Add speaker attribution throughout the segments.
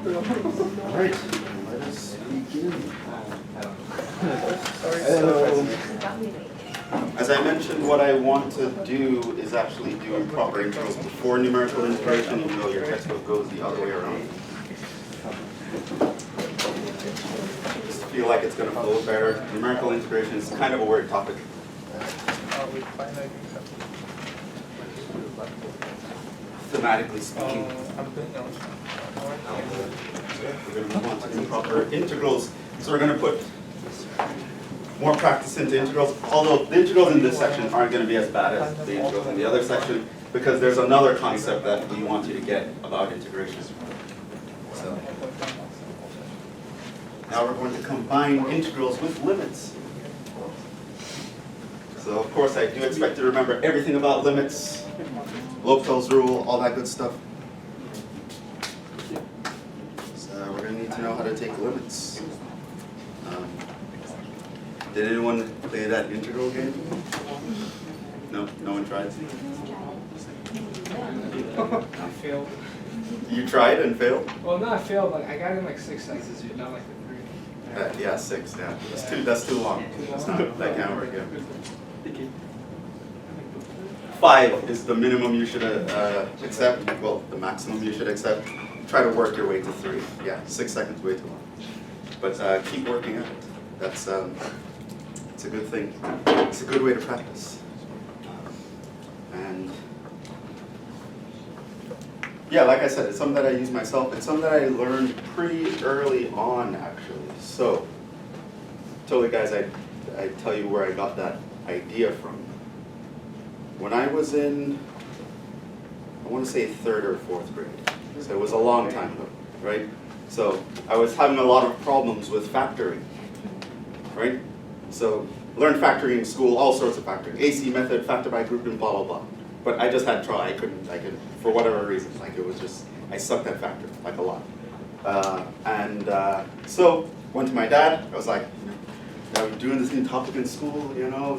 Speaker 1: Alright, let us begin. As I mentioned, what I want to do is actually do improper integrals before numerical integration, even though your textbook goes the other way around. Just feel like it's going to flow better. Numerical integration is kind of a weird topic. Thematically speaking. We're going to move on to improper integrals. So we're going to put more practice into integrals, although the integrals in this section aren't going to be as bad as the integrals in the other section, because there's another concept that we want you to get about integration. So now we're going to combine integrals with limits. So of course I do expect you to remember everything about limits, L'Hopital's rule, all that good stuff. So we're going to need to know how to take limits. Did anyone play that integral game? No? No one tried?
Speaker 2: I failed.
Speaker 1: You tried and failed?
Speaker 2: Well, no, I failed. Like I got it in like 6 seconds, not like the 3.
Speaker 1: Yeah, 6. Yeah, that's too long. That's not, that can't work. Yeah. 5 is the minimum you should accept. Well, the maximum you should accept. Try to work your way to 3. Yeah, 6 seconds way too long. But keep working at it. That's it's a good thing. It's a good way to practice. And yeah, like I said, it's something that I use myself. It's something that I learned pretty early on, actually. So, totally, guys, I tell you where I got that idea from. When I was in, I want to say 3rd or 4th grade. So it was a long time ago, right? So I was having a lot of problems with factoring, right? So learned factoring in school, all sorts of factoring, AC method, factor by grouping, blah, blah, blah. But I just had trouble. I couldn't, for whatever reason, like it was just, I sucked at factoring, like a lot. So went to my dad. I was like, I'm doing this new topic in school, you know,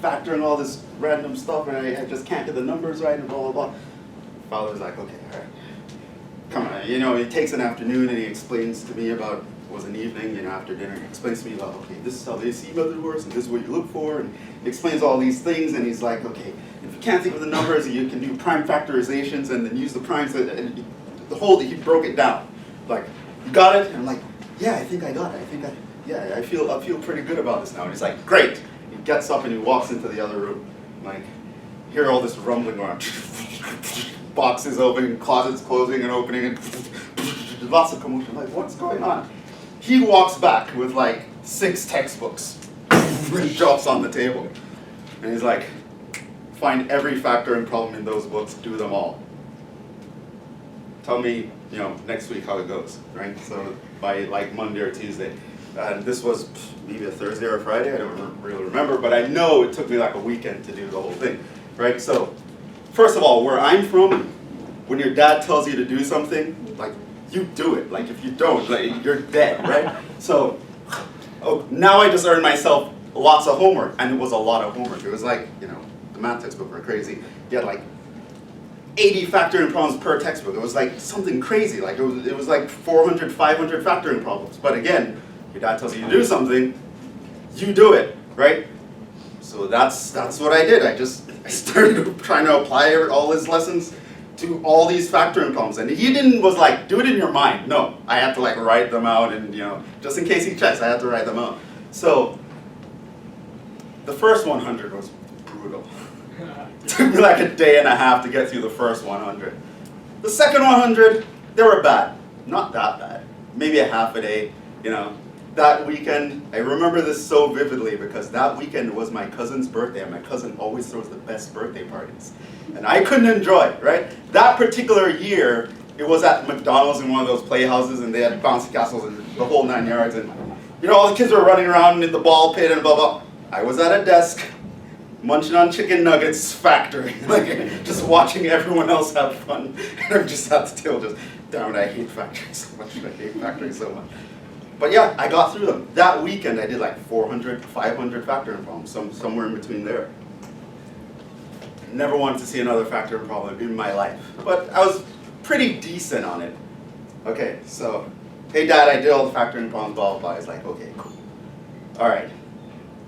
Speaker 1: factoring all this random stuff, and I just can't get the numbers right, and blah, blah, blah. Father was like, okay, all right. Come on, you know, he takes an afternoon and he explains to me about, it was an evening, you know, after dinner, he explains to me about, okay, this is how the AC method works, and this is what you look for, and he explains all these things, and he's like, okay, if you can't think of the numbers, you can do prime factorizations, and then use the primes, and the whole, he broke it down. Like, you got it? And I'm like, yeah, I think I got it, I feel pretty good about this now. And he's like, great. He gets up and he walks into the other room. Like, hear all this rumbling around. Boxes opening, closets closing and opening, and lots of commotion. Like, what's going on? He walks back with like 6 textbooks and drops on the table. And he's like, find every factoring problem in those books, do them all. Tell me, you know, next week how it goes, right? So by like Monday or Tuesday. And this was maybe a Thursday or a Friday, I don't really remember, but I know it took me like a weekend to do the whole thing, right? So, first of all, where I'm from, when your dad tells you to do something, like, you do it. Like, if you don't, like, you're dead, right? So, now I just earned myself lots of homework, and it was a lot of homework. It was like, you know, the math textbook were crazy. You had like 80 factoring problems per textbook. It was like something crazy. Like, it was like 400, 500 factoring problems. But again, your dad tells you to do something, you do it, right? So that's what I did. I started trying to apply all his lessons to all these factoring problems. And he was like, do it in your mind. No, I had to like write them out, and you know, just in case he checks, I had to write them out. So the first 100 was brutal. It took me like a day and a half to get through the first 100. The second 100, they were bad. Not that bad. Maybe a half a day, you know. That weekend, I remember this so vividly because that weekend was my cousin's birthday, and my cousin always throws the best birthday parties. And I couldn't enjoy it, right? That particular year, it was at McDonald's in one of those playhouses, and they had bouncy castles and the whole 9 yards, and you know, all the kids were running around in the ball pit and blah, blah. I was at a desk, munching on chicken nuggets, factoring, like just watching everyone else have fun. And I'm just at the table just, damn it, I hate factoring so much, I hate factoring so much. But yeah, I got through them. That weekend I did like 400, 500 factoring problems, somewhere in between there. Never wanted to see another factoring problem in my life. But I was pretty decent on it. Okay, so, hey dad, I did all the factoring problems, blah, blah, blah. He's like, okay, cool. All right.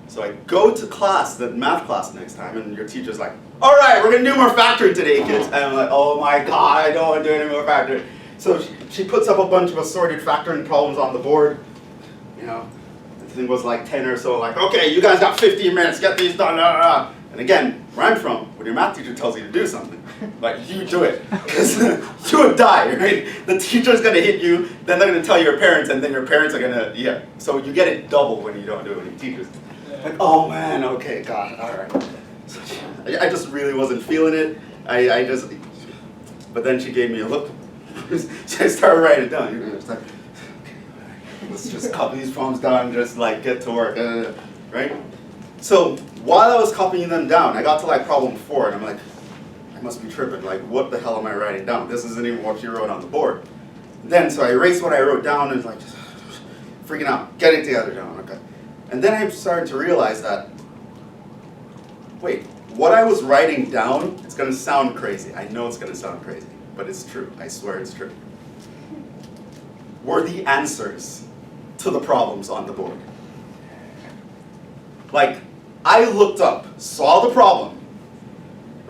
Speaker 1: So I go to class, the math class next time, and your teacher's like, all right, we're gonna do more factoring today, kids. And I'm like, oh my God, I don't want to do any more factoring. So she puts up a bunch of assorted factoring problems on the board. You know, the thing was like 10 or so, like, okay, you guys got 15 minutes, get these done. And again, where I'm from, when your math teacher tells you to do something, like, you do it, because you would die, right? The teacher's gonna hit you, then they're gonna tell your parents, and then your parents are gonna, yeah. So you get it double when you don't do it with your teachers. Like, oh man, okay, God, all right. So I just really wasn't feeling it. I just, but then she gave me a look. So I started writing it down. You know, it's like, okay, all right, let's just copy these problems down and just like get to work, right? So while I was copying them down, I got to like problem 4, and I'm like, I must be tripping. Like, what the hell am I writing down? This isn't even what she wrote on the board. Then, so I erased what I wrote down and like, just freaking out, getting together, John, okay. And then I started to realize that, wait, what I was writing down, it's gonna sound crazy. I know it's gonna sound crazy, but it's true. I swear it's true. Were the answers to the problems on the board. Like, I looked up, saw the problem.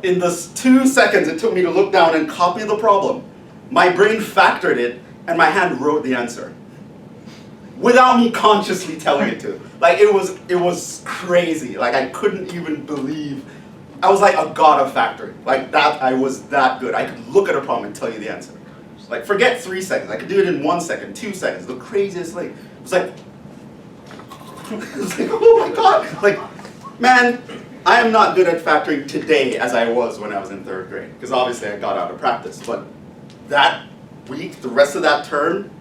Speaker 1: In the 2 seconds it took me to look down and copy the problem, my brain factored it, and my hand wrote the answer. Without me consciously telling it to. Like, it was crazy. Like, I couldn't even believe. I was like a god of factoring. Like, that, I was that good. I could look at a problem and tell you the answer. Like, forget 3 seconds. I could do it in 1 second, 2 seconds. The craziest thing. It was like, oh my God. Like, man, I am not good at factoring today as I was when I was in 3rd grade. Because obviously I got out of practice. But that week, the rest of that term,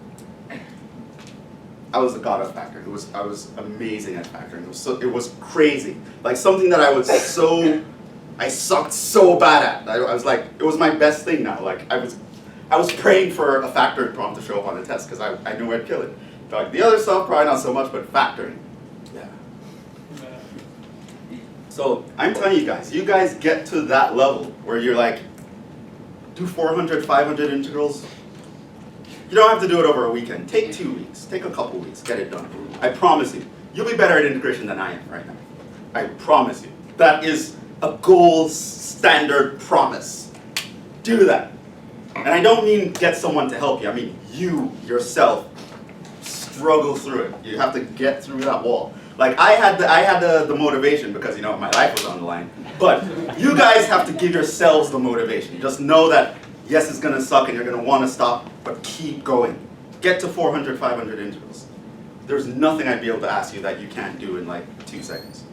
Speaker 1: I was a god of factoring. I was amazing at factoring. It was crazy. Like something that I sucked so bad at. I was like, it was my best thing now. Like I was praying for a factoring problem to show up on the test because I knew I'd kill it. Like the other stuff, probably not so much, but factoring, yeah. So I'm telling you guys get to that level where you're like, do 400, 500 integrals. You don't have to do it over a weekend. Take 2 weeks. Take a couple weeks. Get it done. I promise you. You'll be better at integration than I am right now. I promise you. That is a gold standard promise. Do that. And I don't mean get someone to help you. I mean you yourself struggle through it. You have to get through that wall. Like I had the motivation because you know my life was on the line. But you guys have to give yourselves the motivation. Just know that yes, it's going to suck and you're going to want to stop, but keep going. Get to 400, 500 integrals. There's nothing I'd be able to ask you that you can't do in like 2 seconds.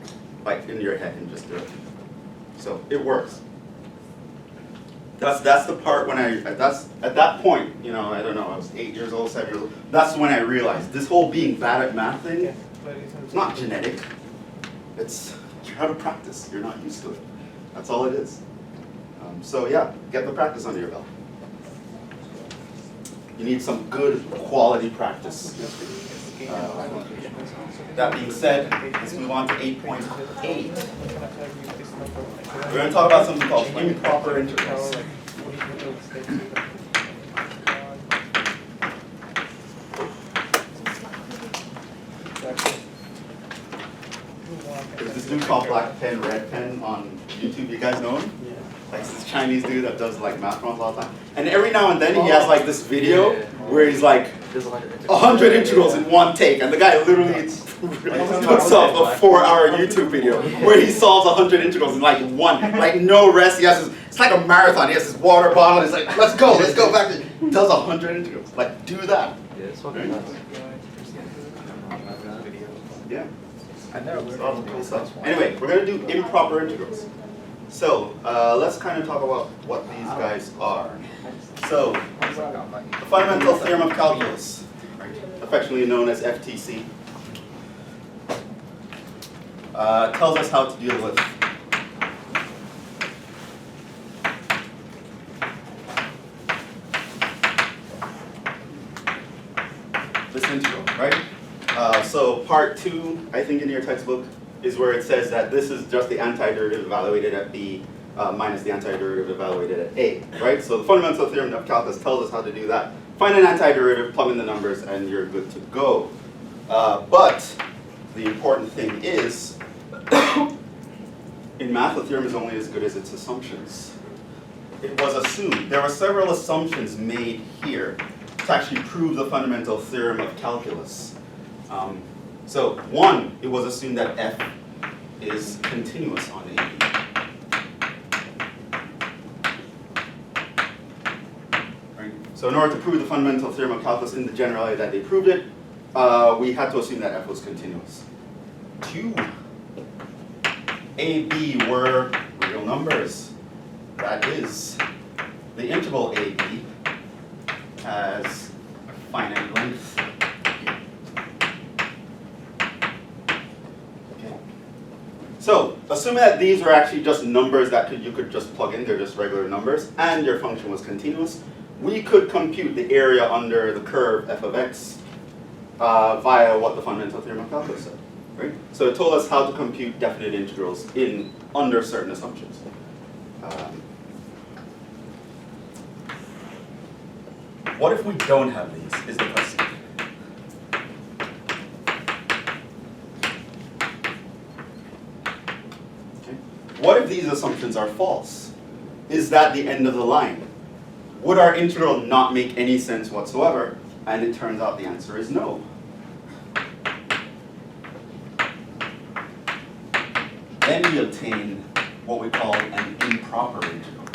Speaker 1: Like in your head and just do it. So it works. That's the part when at that point, you know, I don't know, I was 8 years old, 7 years old. That's when I realized this whole being bad at math thing, it's not genetic. It's you're out of practice. You're not used to it. That's all it is. So yeah, get the practice under your belt. You need some good quality practice. That being said, let's move on to 8.8. We're going to talk about something called improper integrals. There's this dude called Black Pen, Red Pen on YouTube. You guys know him? Like this Chinese dude that does like math problems all the time. And every now and then he has like this video where he's like 100 integrals in one take, and the guy literally puts up a 4-hour YouTube video where he solves 100 integrals in like one, like no rest. He has it's like a marathon. He has his water bottle. He's like, let's go back. He does 100 integrals. Like do that. Yeah, it's fucking nuts. Yeah. Cool stuff. Anyway, we're gonna do improper integrals. So let's kind of talk about what these guys are. So the fundamental theorem of calculus, affectionately known as FTC, tells us how to deal with this integral, right? So part 2, I think in your textbook, is where it says that this is just the antiderivative evaluated at B minus the antiderivative evaluated at A, right? So the fundamental theorem of calculus tells us how to do that. find an antiderivative, plug in the numbers, and you're good to go. But the important thing is, in math, a theorem is only as good as its assumptions. It was assumed. There were several assumptions made here to actually prove the fundamental theorem of calculus. So one, it was assumed that f is continuous on AB. Right? So in order to prove the fundamental theorem of calculus in the generality that they proved it, we had to assume that f was continuous. Two, a, b were real numbers. That is, the interval a, b has finite length. Okay. So, assuming that these were actually just numbers that you could just plug in, they're just regular numbers, and your function was continuous, we could compute the area under the curve f of x via what the fundamental theorem of calculus said. Right? So it told us how to compute definite integrals under certain assumptions. What if we don't have these, is the question. Okay. What if these assumptions are false? Is that the end of the line? Would our integral not make any sense whatsoever? And it turns out the answer is no. Then we obtain what we call an improper integral,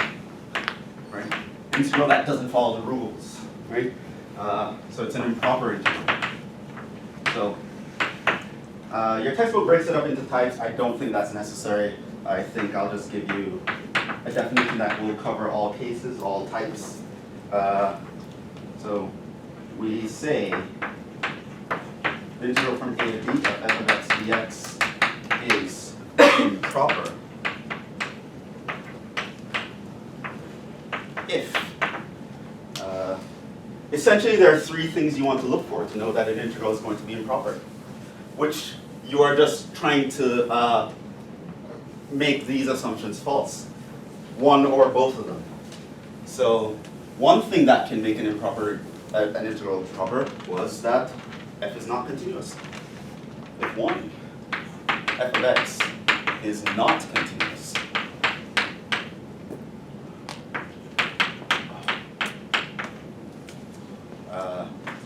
Speaker 1: right? Integral that doesn't follow the rules, right? So it's an improper integral. So your textbook breaks it up into types. I don't think that's necessary. I think I'll just give you a definition that will cover all cases, all types. So we say the integral from a to b of f of x dx is improper if essentially there are three things you want to look for to know that an integral is going to be improper, which you are just trying to make these assumptions false, one or both of them. So one thing that can make an integral improper was that f is not continuous. If one, f of x is not continuous,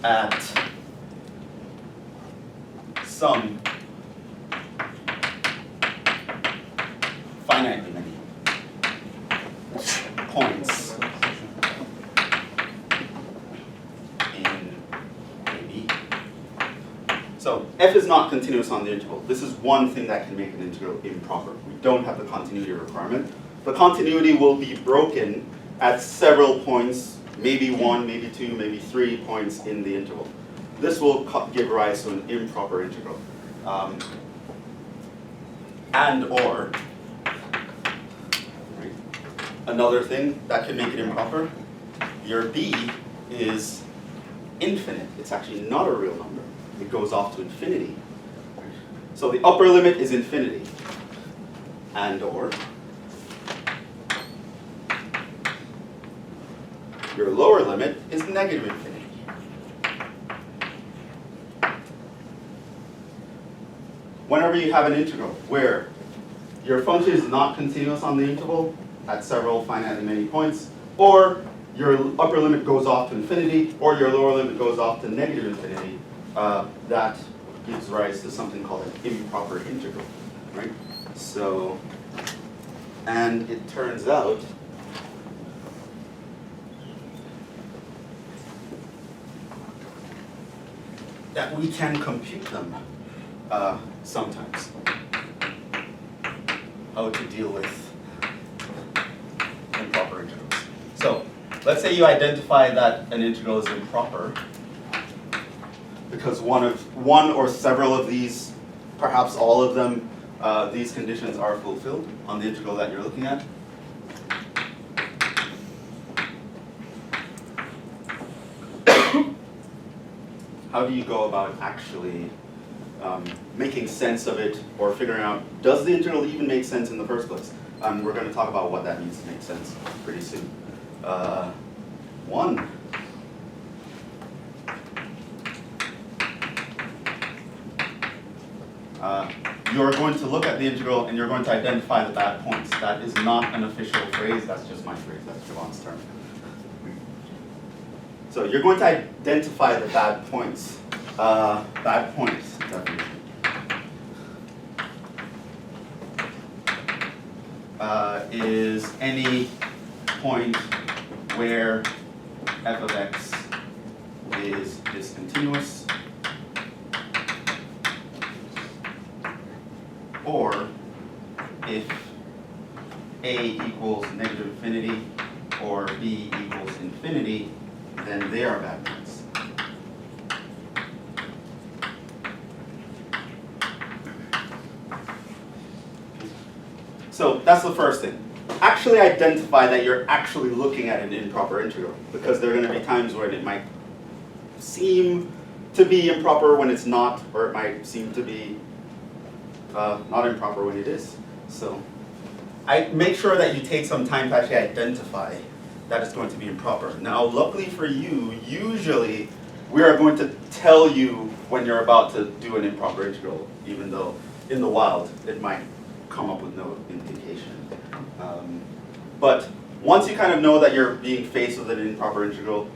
Speaker 1: at some finitely many points in AB. So f is not continuous on the interval. This is one thing that can make an integral improper. We don't have the continuity requirement. The continuity will be broken at several points, maybe one, maybe two, maybe 3 points in the interval. This will give rise to an improper integral. And or, right, another thing that can make it improper, your b is infinite. It's actually not a real number. It goes off to infinity. So the upper limit is infinity. And or, your lower limit is negative infinity. Whenever you have an integral where your function is not continuous on the interval at several finitely many points, or your upper limit goes off to infinity, or your lower limit goes off to negative infinity, that gives rise to something called an improper integral, right? So, and it turns out that we can compute them sometimes. How to deal with improper integrals. So, let's say you identify that an integral is improper because one or several of these, perhaps all of them, these conditions are fulfilled on the integral that you're looking at. How do you go about actually making sense of it or figuring out, does the integral even make sense in the first place? We're going to talk about what that means to make sense pretty soon. One, you're going to look at the integral and you're going to identify the bad points. That is not an official phrase, that's just my phrase, that's Jhevon's term. So you're going to identify the bad points. Bad points definition. Is any point where f of x is discontinuous, or if a equals negative infinity or b equals infinity, then they are bad points. So that's the first thing. Actually identify that you're actually looking at an improper integral, because there are going to be times when it might seem to be improper when it's not, or it might seem to be not improper when it is. So I make sure that you take some time to actually identify that it's going to be improper. Now, luckily for you, usually we are going to tell you when you're about to do an improper integral, even though in the wild it might come up with no indication. But once you kind of know that you're being faced with an improper integral,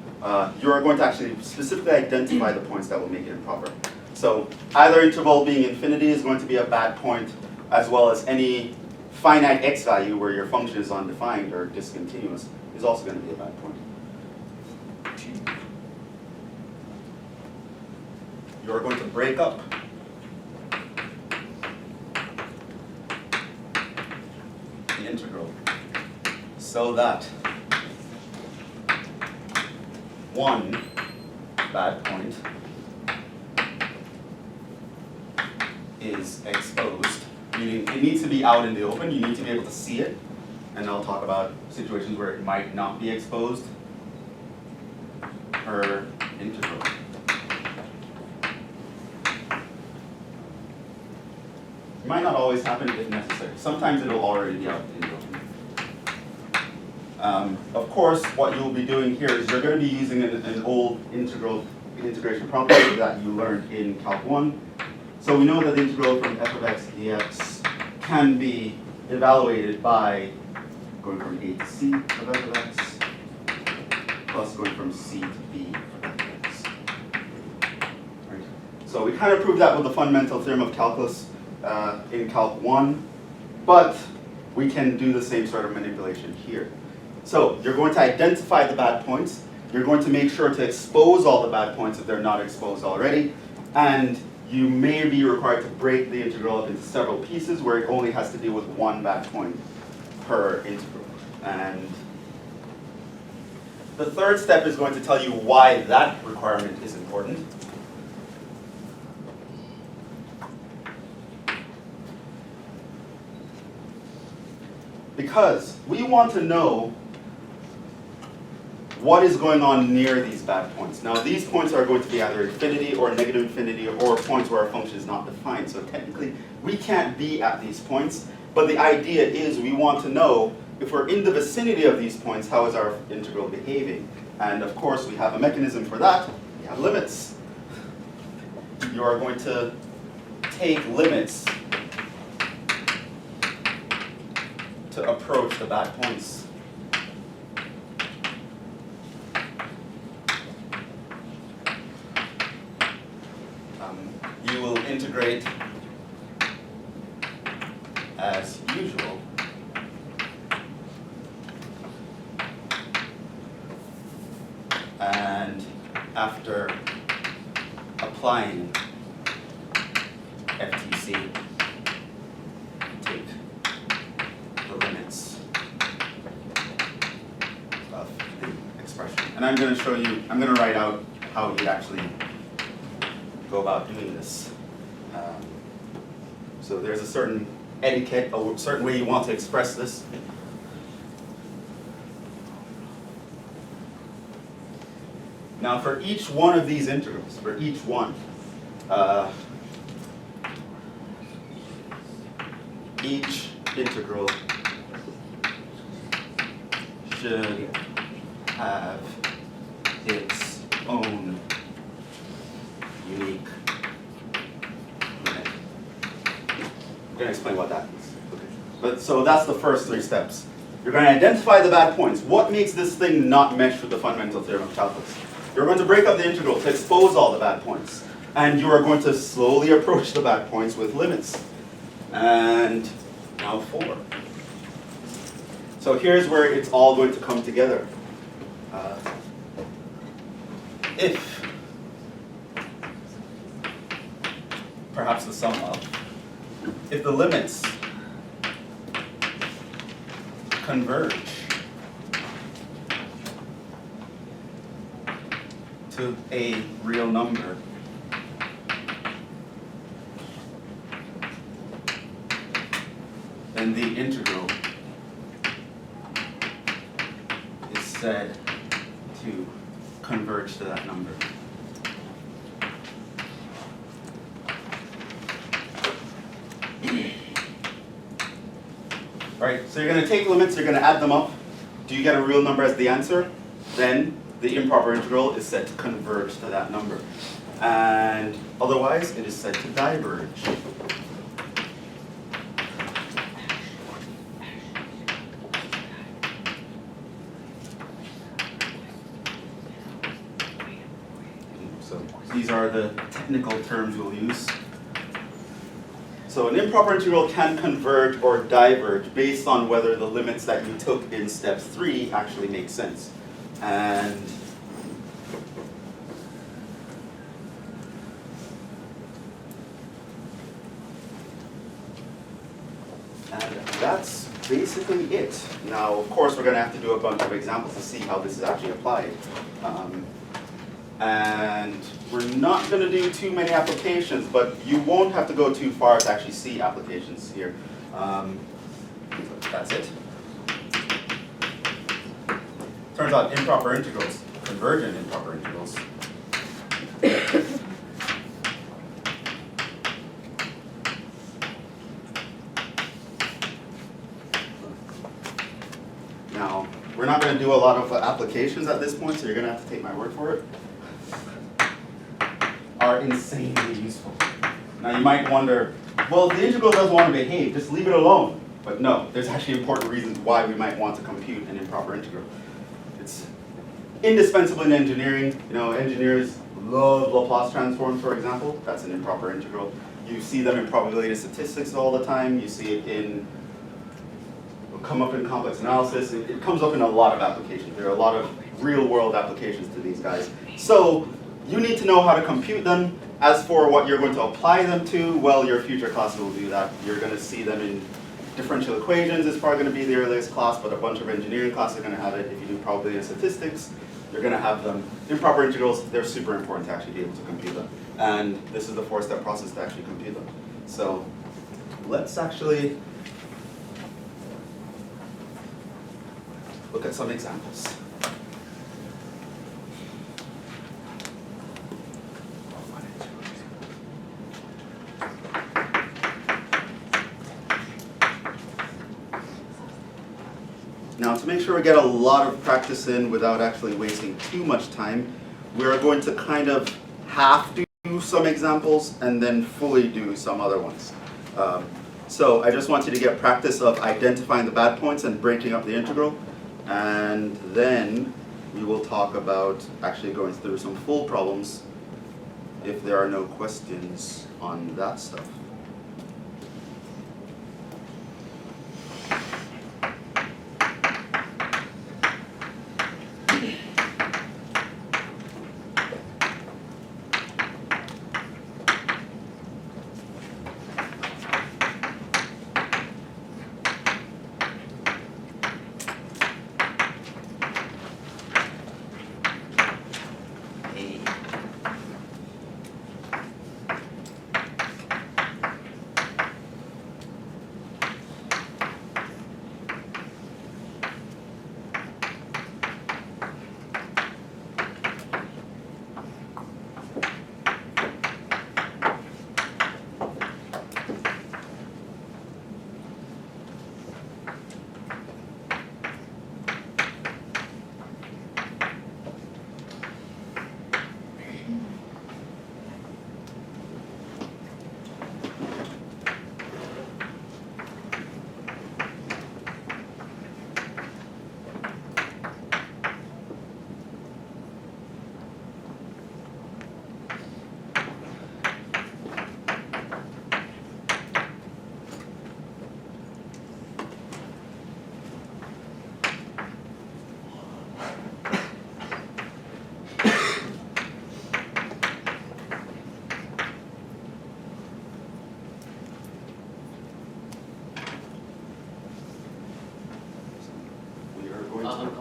Speaker 1: you are going to actually specifically identify the points that will make it improper. So either interval being infinity is going to be a bad point, as well as any finite x value where your function is undefined or discontinuous is also going to be a bad point. You're going to break up the integral so that one bad point is exposed, meaning it needs to be out in the open, you need to be able to see it, and I'll talk about situations where it might not be exposed per integral. It might not always happen if necessary. Sometimes it'll already be out in the open. Of course, what you'll be doing here is you're going to be using an old integration property that you learned in Calc 1. So we know that the integral from f of x dx can be evaluated by going from a to c of f of x plus going from c to b of f of x. Right. So we kind of proved that with the fundamental theorem of calculus in Calc 1, but we can do the same sort of manipulation here. So you're going to identify the bad points. You're going to make sure to expose all the bad points if they're not exposed already. And you may be required to break the integral up into several pieces where it only has to deal with one bad point per integral. And the third step is going to tell you why that requirement is important. Because we want to know what is going on near these bad points. Now these points are going to be either infinity or negative infinity or points where our function is not defined. So technically we can't be at these points, but the idea is we want to know if we're in the vicinity of these points, how is our integral behaving? And of course we have a mechanism for that. We have limits. You are going to take limits to approach the bad points. You will integrate as usual. And after applying FTC, take the limits of the expression. And I'm going to show you, I'm going to write out how you actually go about doing this. So there's a certain etiquette, a certain way you want to express this. Now for each one of these integrals, for each one, each integral should have its own unique limit. going to explain what that means. Okay. But so that's the first 3 steps. You're going to identify the bad points. What makes this thing not mesh with the fundamental theorem of calculus? You're going to break up the integral to expose all the bad points. And you are going to slowly approach the bad points with limits. And now 4. So here's where it's all going to come together. If, perhaps the sum of, if the limits converge to a real number, then the integral is said to converge to that number. Right, so you're going to take limits, you're going to add them up. Do you get a real number as the answer? Then the improper integral is said to converge to that number. And otherwise, it is said to diverge. So these are the technical terms we'll use. So an improper integral can converge or diverge based on whether the limits that you took in step 3 actually make sense. And that's basically it. Now, of course, we're going to have to do a bunch of examples to see how this is actually applied. And we're not going to do too many applications, but you won't have to go too far to actually see applications here. So that's it. Turns out improper integrals, convergent improper integrals, now, we're not going to do a lot of applications at this point, so you're going to have to take my word for it, are insanely useful. Now you might wonder, well, the integral doesn't want to behave, just leave it alone. But no, there's actually important reasons why we might want to compute an improper integral. It's indispensable in engineering. You know, engineers love Laplace transforms, for example. That's an improper integral. You see them in probability statistics all the time. You see it in, it'll come up in complex analysis. It comes up in a lot of applications. There are a lot of real-world applications to these guys. So you need to know how to compute them. As for what you're going to apply them to, well, your future classes will do that. You're going to see them in differential equations. It's probably going to be the earliest class, but a bunch of engineering classes are going to have it. If you do probability and statistics, you're going to have them. Improper integrals, they're super important to actually be able to compute them. And this is the 4-step process to actually compute them. So let's actually look at some examples. Now, to make sure we get a lot of practice in without actually wasting too much time, we're going to kind of half do some examples and then fully do some other ones. So I just want you to get practice of identifying the bad points and breaking up the integral. And then we will talk about actually going through some full problems if there are no questions on that stuff.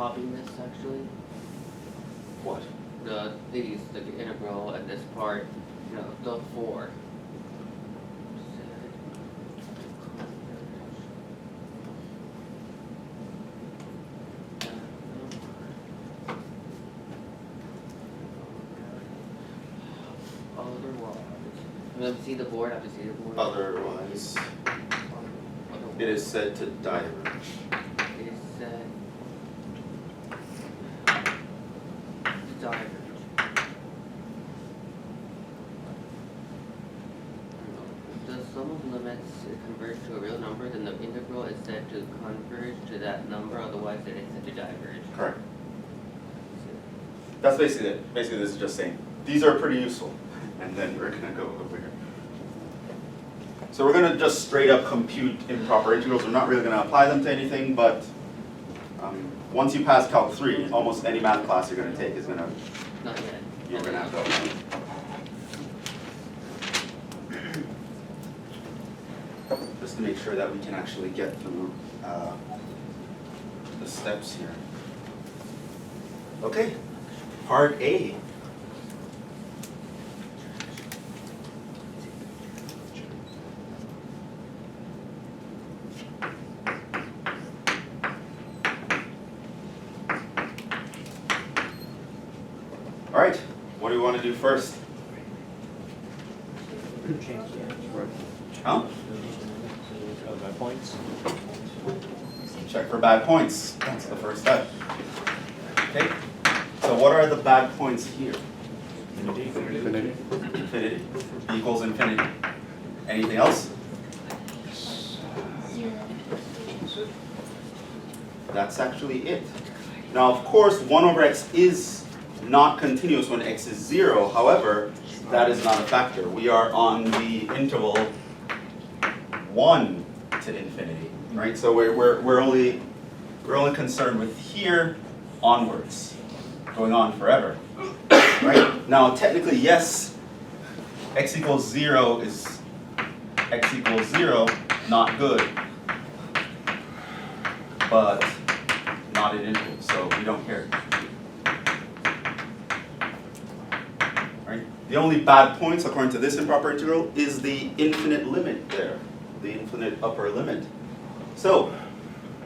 Speaker 3: copying this actually?
Speaker 1: What?
Speaker 3: These, the integral and this part, you know, the 4. Otherwise, see the board. I have to see the board.
Speaker 1: Otherwise, it is said to diverge.
Speaker 3: It is said to diverge. The sum of limits converge to a real number, then the integral is said to converge to that number, otherwise it is said to diverge.
Speaker 1: Correct. That's basically it. Basically, this is just saying these are pretty useful, and then we're gonna go over here. So we're gonna just straight up compute improper integrals. We're not really gonna apply them to anything, but once you pass Calc 3, almost any math class you're gonna take is gonna
Speaker 3: Not yet.
Speaker 1: you're gonna have to. Just to make sure that we can actually get through the steps here. Okay, part A. All right, what do we want to do first? Huh?
Speaker 4: Bad points.
Speaker 1: Check for bad points. That's the first step. Okay. So what are the bad points here?
Speaker 4: Infinity.
Speaker 1: Infinity. B equals infinity. Anything else? That's actually it. Now, of course, 1 over x is not continuous when x is 0. However, that is not a factor. We are on the interval 1 to infinity, right? So we're only concerned with here onwards, going on forever, right? Now, technically, yes, x equals 0 is x equals 0, not good, but not an interval, so we don't care. Right? The only bad points, according to this improper integral, is the infinite limit there, the infinite upper limit. So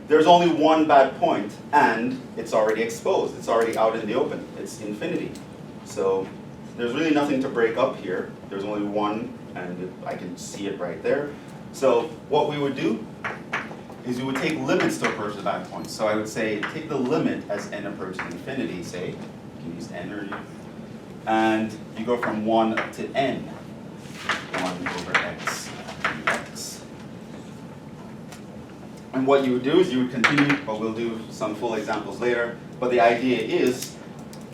Speaker 1: there's only one bad point, and it's already exposed. It's already out in the open. It's infinity. So there's really nothing to break up here. There's only one, and I can see it right there. So what we would do is we would take limits to approach the bad points. So I would say take the limit as n approaches infinity, say. You can use n or u. And you go from 1 up to n. 1 over x dx. And what you would do is you would continue, but we'll do some full examples later. But the idea is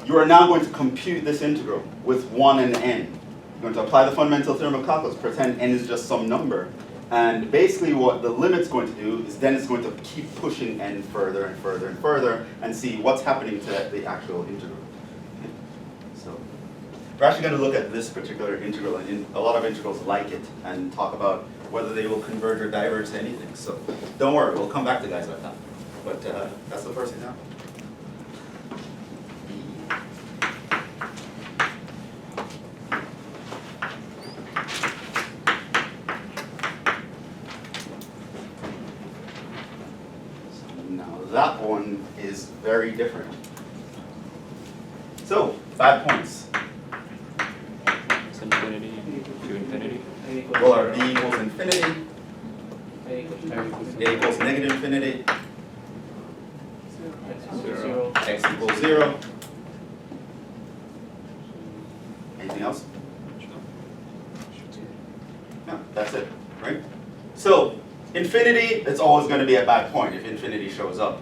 Speaker 1: you are now going to compute this integral with 1 and n. You're going to apply the fundamental theorem of calculus, pretend n is just some number. And basically what the limit's going to do is then it's going to keep pushing n further and further and further and see what's happening to the actual integral. So we're actually going to look at this particular integral, and a lot of integrals like it, and talk about whether they will converge or diverge to anything. So don't worry, we'll come back to guys like that. But that's the first example. That one is very different. So, bad points.
Speaker 4: It's infinity to infinity.
Speaker 1: Well, our b equals infinity, a equals negative infinity, x equals 0. Anything else? No, that's it, right? So, infinity, it's always going to be a bad point if infinity shows up.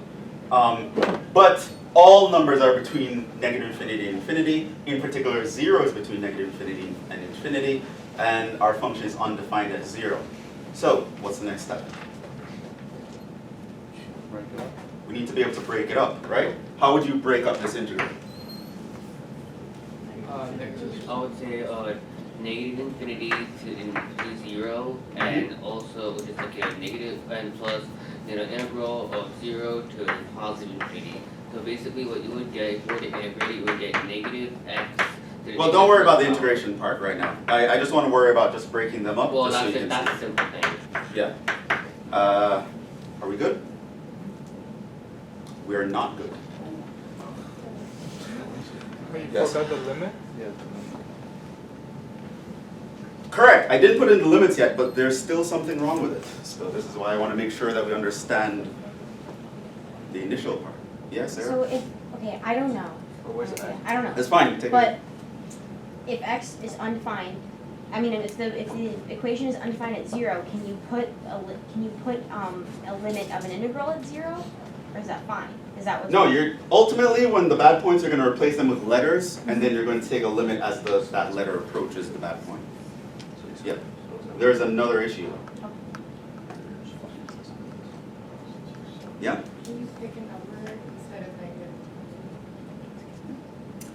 Speaker 1: But all numbers are between negative infinity and infinity. In particular, 0 is between negative infinity and infinity, and our function is undefined at 0. So, what's the next step?
Speaker 4: Break it up.
Speaker 1: We need to be able to break it up, right? How would you break up this integral?
Speaker 3: I would say negative infinity to 0, and also which is like a negative and plus integral of 0 to positive infinity. So So basically what you would get, if you were to integrate, you would get negative x to the
Speaker 1: Well, don't worry about the
Speaker 3: negative
Speaker 1: integration part right now. I just want to worry about just breaking them up.
Speaker 3: Well,
Speaker 1: just so
Speaker 3: that's
Speaker 1: you
Speaker 3: it,
Speaker 1: can
Speaker 3: that's
Speaker 1: see.
Speaker 3: a simple thing.
Speaker 1: Yeah. Are we good? We are not good.
Speaker 2: But you
Speaker 1: Yes.
Speaker 2: forgot the limit?
Speaker 1: Correct. I didn't put in the limits yet, but there's still something wrong with it. So this is why I want to make sure that we understand the initial part. Yes, Sarah?
Speaker 5: So if, okay, I don't know.
Speaker 2: Or where's it at?
Speaker 5: I don't know.
Speaker 1: That's fine. Take
Speaker 5: But
Speaker 1: it.
Speaker 5: if x is undefined, I mean, if the equation is undefined at 0, can you put a limit of an integral at 0, or is that fine? Is that what's
Speaker 1: No, you're ultimately when the bad points are going to replace them with letters, and then you're going to take a limit as that letter approaches the bad point. Yep. There's another issue. Yeah.
Speaker 6: Can you pick a number instead of negative?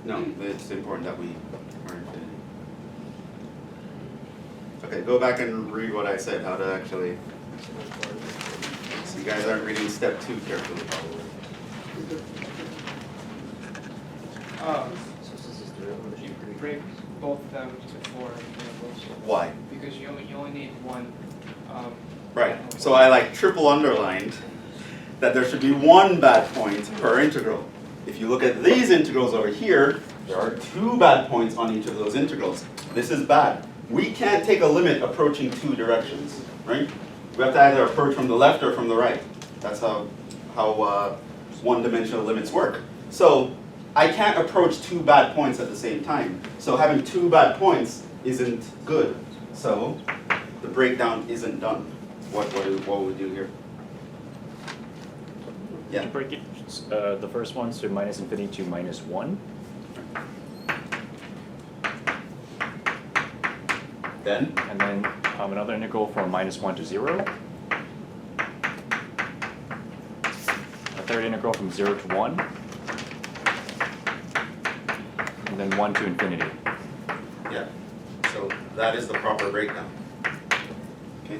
Speaker 1: No, it's important that we are infinity. Okay, go back and read what I said, how to actually, so you guys aren't reading step 2 carefully probably.
Speaker 2: You break both of them to 4 examples.
Speaker 1: Why?
Speaker 2: Because you only need one.
Speaker 1: Right, so I like triple underlined that there should be one bad point per integral. If you look at these integrals over here, there are 2 bad points on each of those integrals. This is bad. We can't take a limit approaching 2 directions, right? We have to either approach from the left or from the right. That's how one-dimensional limits work. So I can't approach 2 bad points at the same time. So having 2 bad points isn't good. So the breakdown isn't done. What will we do here? Yeah.
Speaker 4: You break it, the first one, so minus infinity to minus 1.
Speaker 1: Then?
Speaker 4: And then another integral from minus 1 to 0. A third integral from 0 to 1. And then 1 to infinity.
Speaker 1: Yeah. So that is the proper breakdown. Okay.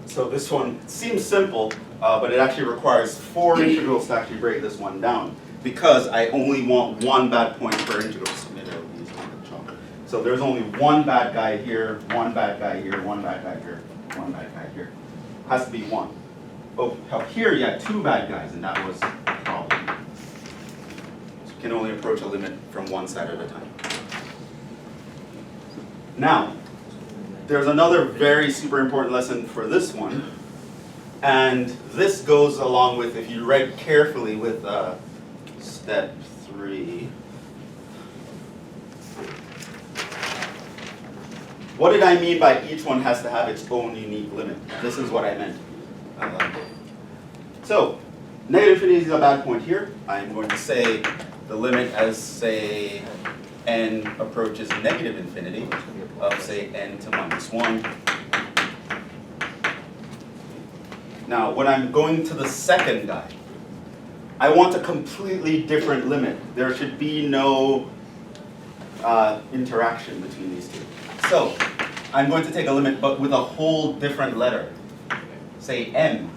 Speaker 1: So this one seems simple, but it actually requires 4 integrals to actually break this one down because I only want 1 bad point per integral. So maybe I would use one chalk. So there's only 1 bad guy here, 1 bad guy here, 1 bad guy here, 1 bad guy here. Has to be 1. Oh, here you had 2 bad guys, and that was a problem. So you can only approach a limit from one side at a time. Now, there's another very super important lesson for this one, and this goes along with, if you read carefully with step 3. What did I mean by each one has to have its own unique limit? This is what I meant. So, negative infinity is a bad point here. I'm going to say the limit as, say, n approaches negative infinity of, say, n to minus 1. Now, when I'm going to the second guy, I want a completely different limit. There should be no interaction between these two. So, I'm going to take a limit, but with a whole different letter. Say m.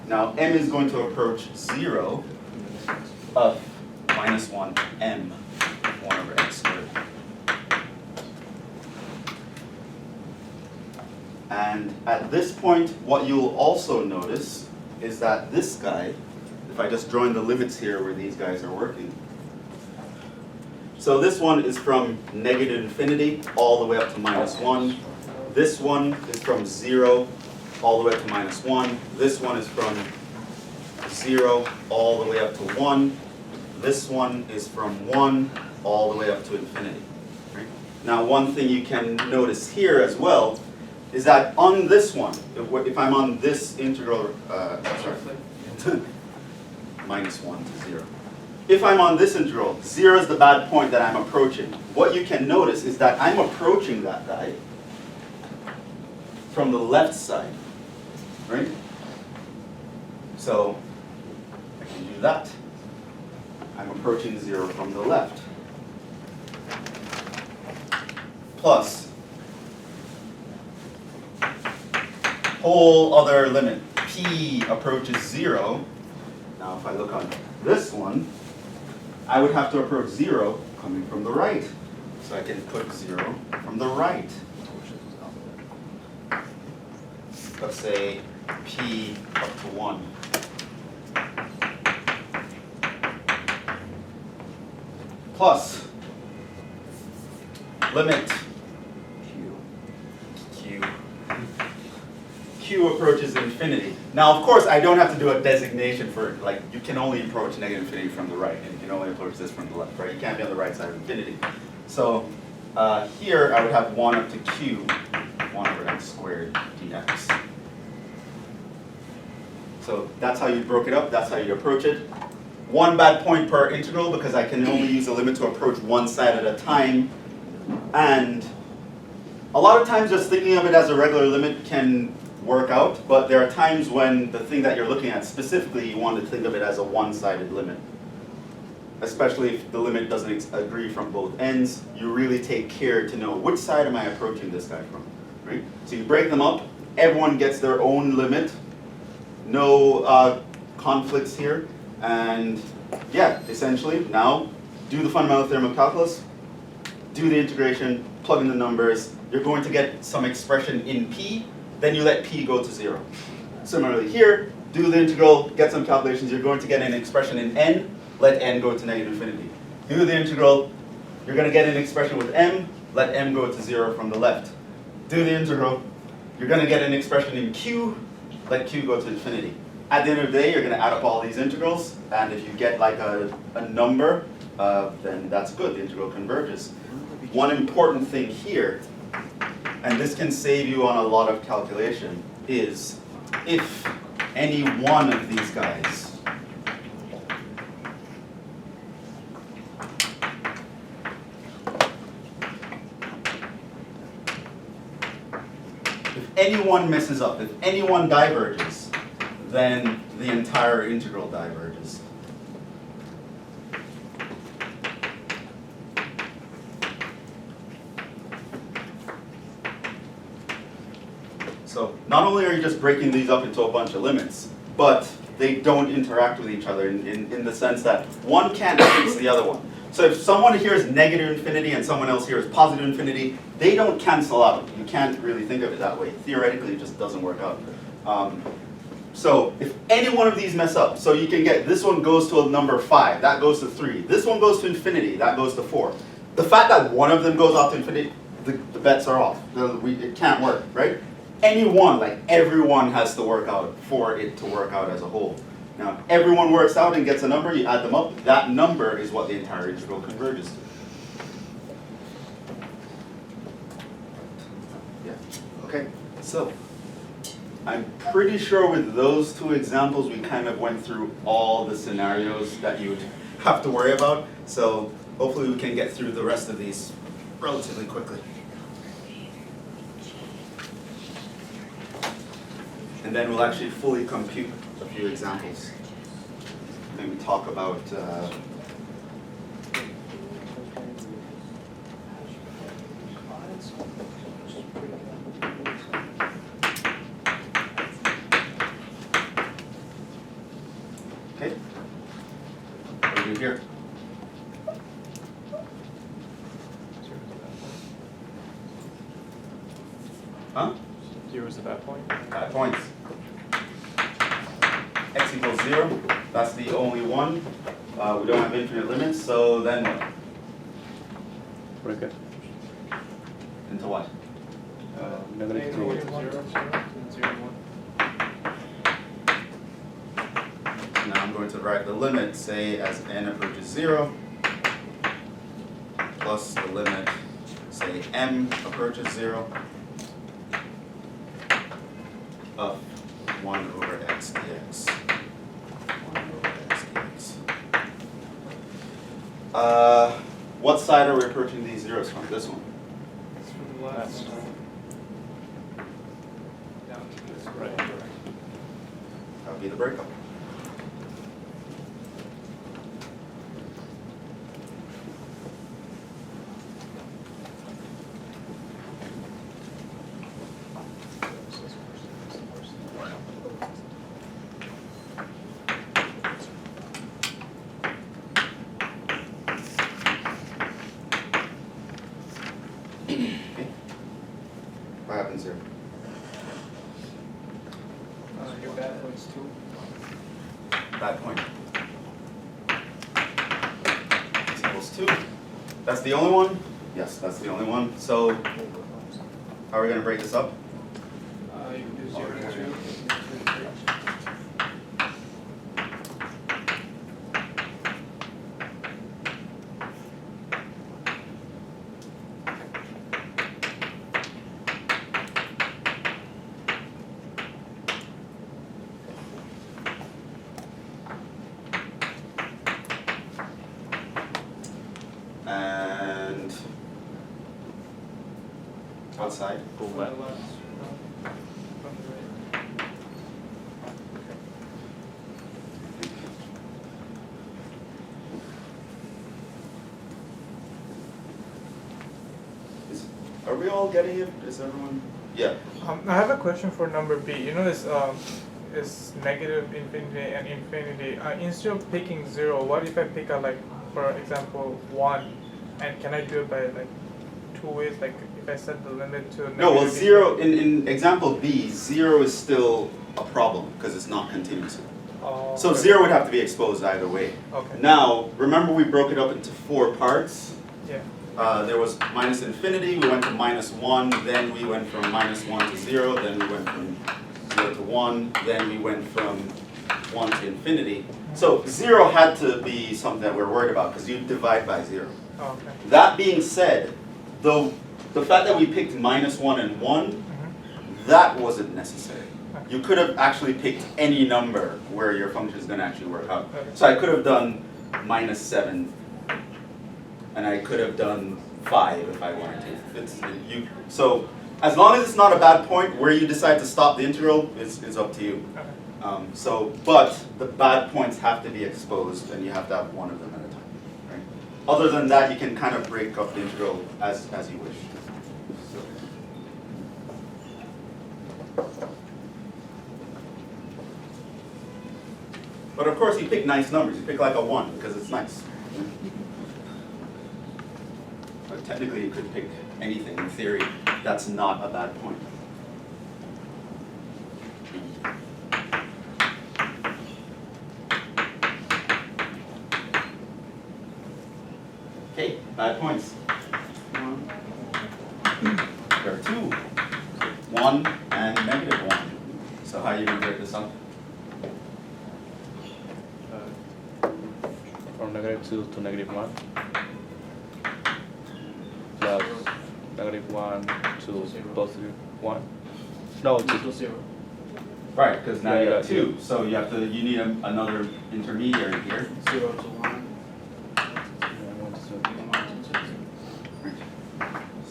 Speaker 1: Now, m is going to approach 0 of minus 1 m, 1 over x squared. And at this point, what you'll also notice is that this guy, if I just join the limits here where these guys are working, so this one is from negative infinity all the way up to minus 1. This one is from 0 all the way up to minus 1. This one is from 0 all the way up to 1. This one is from 1 all the way up to infinity. Right? Now, one thing you can notice here as well is that on this one, if I'm on this integral, minus 1 to 0. If I'm on this integral, 0 is the bad point that I'm approaching. What you can notice is that I'm approaching that guy from the left side, right? So I can do that. I'm approaching 0 from the left. Plus whole other limit, p approaches 0. Now if I look on this one, I would have to approach 0 coming from the right. So I can put 0 from the right. Let's say p up to 1. Plus limit q approaches infinity. Now, of course, I don't have to do a designation for it. Like, you can only approach negative infinity from the right, and you can only approach this from the left, right? You can't be on the right side of infinity. So here, I would have 1 up to q, 1 over x squared dx. So that's how you broke it up. That's how you approach it. One bad point per integral, because I can only use the limit to approach one side at a time. And a lot of times, just thinking of it as a regular limit can work out, but there are times when the thing that you're looking at specifically, you want to think of it as a one-sided limit. Especially if the limit doesn't agree from both ends, you really take care to know which side am I approaching this guy from, right? So you break them up, everyone gets their own limit, no conflicts here, and yeah, essentially, now do the fundamental theorem of calculus, do the integration, plug in the numbers, you're going to get some expression in p, then you let p go to 0. Similarly here, do the integral, get some calculations, you're going to get an expression in n, let n go to negative infinity. Do the integral, you're going to get an expression with m, let m go to 0 from the left. Do the integral, you're going to get an expression in q, let q go to infinity. At the end of the day, you're going to add up all these integrals, and if you get like a number, then that's good, the integral converges. One important thing here, and this can save you on a lot of calculation, is if any one of these guys if anyone messes up, if anyone diverges, then the entire integral diverges. So not only are you just breaking these up into a bunch of limits, but they don't interact with each other in the sense that one can't fix the other one. So if someone here is negative infinity and someone else here is positive infinity, they don't cancel out. You can't really think of it that way. Theoretically, it just doesn't work out. So if any one of these mess up, so you can get this one goes to a number 5, that goes to 3. This one goes to infinity, that goes to 4. The fact that one of them goes off to infinity, the bets are off. It can't work, right? Any one, like everyone has to work out for it to work out as a whole. Now, if everyone works out and gets a number, you add them up, that number is what the entire integral converges to. Yeah, okay, so I'm pretty sure with those two examples, we kind of went through all the scenarios that you would have to worry about. So hopefully we can get through the rest of these relatively quickly. And then we'll actually fully compute a few examples. Maybe talk about okay. What do we do here? Huh?
Speaker 4: 0 is the bad point.
Speaker 1: Bad points. X equals 0. That's the only one. We don't have infinite limits, so then what?
Speaker 4: Break it.
Speaker 1: Into what?
Speaker 4: Negative 3.
Speaker 2: 1, 0, 0, 1.
Speaker 1: Now I'm going to write the limit, say, as n approaches 0, plus the limit, say, m approaches 0, of 1 over x dx. 1 over x dx. What side are we approaching these zeros from? This one.
Speaker 2: It's from the left. Down to this
Speaker 4: Right.
Speaker 2: right.
Speaker 1: That would be the breakup. What happens here?
Speaker 2: Your bad point's 2.
Speaker 1: Bad point. X equals 2. That's the only one? Yes, that's the only one. So, how are we going to break this up?
Speaker 2: You can do 0 to 2.
Speaker 1: And outside.
Speaker 4: Go
Speaker 2: From
Speaker 4: back.
Speaker 2: the left, from the right.
Speaker 1: Are we all getting it? Is everyone? Yeah.
Speaker 7: I have a question for number B. You know, it's negative infinity and infinity. Instead of picking 0, what if I pick a, like, for example, 1? And can I do it by like 2 ways? Like if I set the limit to negative.
Speaker 1: No, well, 0, in example B, 0 is still a problem because it's not continuous.
Speaker 7: Oh,
Speaker 1: So
Speaker 7: okay.
Speaker 1: 0 would have to be exposed either way.
Speaker 7: Okay.
Speaker 1: Now, remember we broke it up into 4 parts?
Speaker 7: Yeah.
Speaker 1: There was minus infinity, we went to minus 1, then we went from minus 1 to 0, then we went from 0 to 1, then we went from 1 to infinity. So 0 had to be something that we're worried about because you divide by 0.
Speaker 7: Oh, okay.
Speaker 1: That being said, though, the fact that we picked minus 1 and 1, that wasn't necessary.
Speaker 7: Okay.
Speaker 1: You could have actually picked any number where your function is going to actually work out.
Speaker 7: Okay.
Speaker 1: So I could have done minus 7, and I could have done 5 if I wanted to. So as long as it's not a bad point, where you decide to stop the integral is up to you.
Speaker 7: Okay.
Speaker 1: But the bad points have to be exposed, and you have to have one of them at a time. Right? Other than that, you can kind of break up the integral as you wish. But of course, you pick nice numbers. You pick like a 1 because it's nice. But technically, you could pick anything in theory. That's not a bad point. Okay, bad points. 1. There are 2. 1 and negative 1. So how are you going to break this up?
Speaker 4: From -2 to -1 plus -1 to +1. No, to
Speaker 2: 0.
Speaker 1: Right, because now
Speaker 4: Yeah,
Speaker 1: you have
Speaker 4: yeah.
Speaker 1: 2. So you need another intermediary here.
Speaker 2: 0 to 1.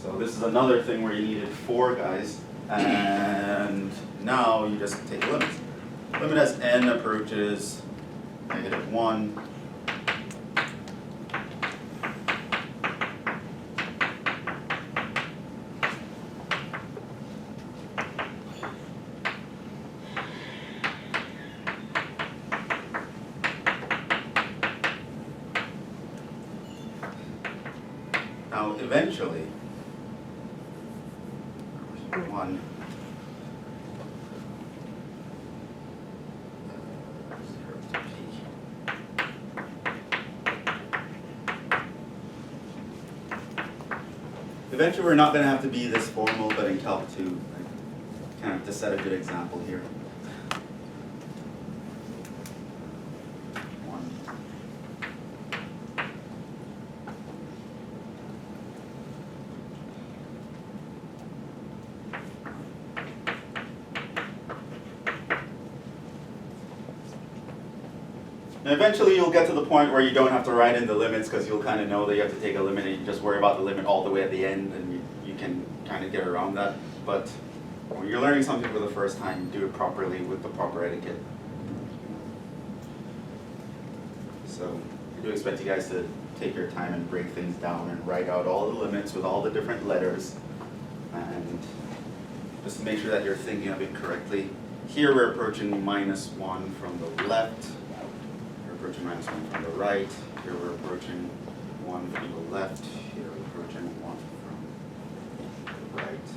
Speaker 1: So this is another thing where you needed 4 guys, and now you just take limits. Limit as n approaches -1. Now eventually, 1. 0 to p. Eventually, we're not going to have to be this formal, but in Calc 2, kind of to set a good example here. 1. And eventually you'll get to the point where you don't have to write in the limits because you'll kind of know that you have to take a limit and you just worry about the limit all the way at the end and you can kind of get around that. But when you're learning something for the first time, do it properly with the proper etiquette. So I do expect you guys to take your time and break things down and write out all the limits with all the different letters and just to make sure that you're thinking of it correctly. Here we're approaching -1 from the left. Approaching -1 from the right. Here we're approaching 1 from the left. Here we're approaching 1 from the right.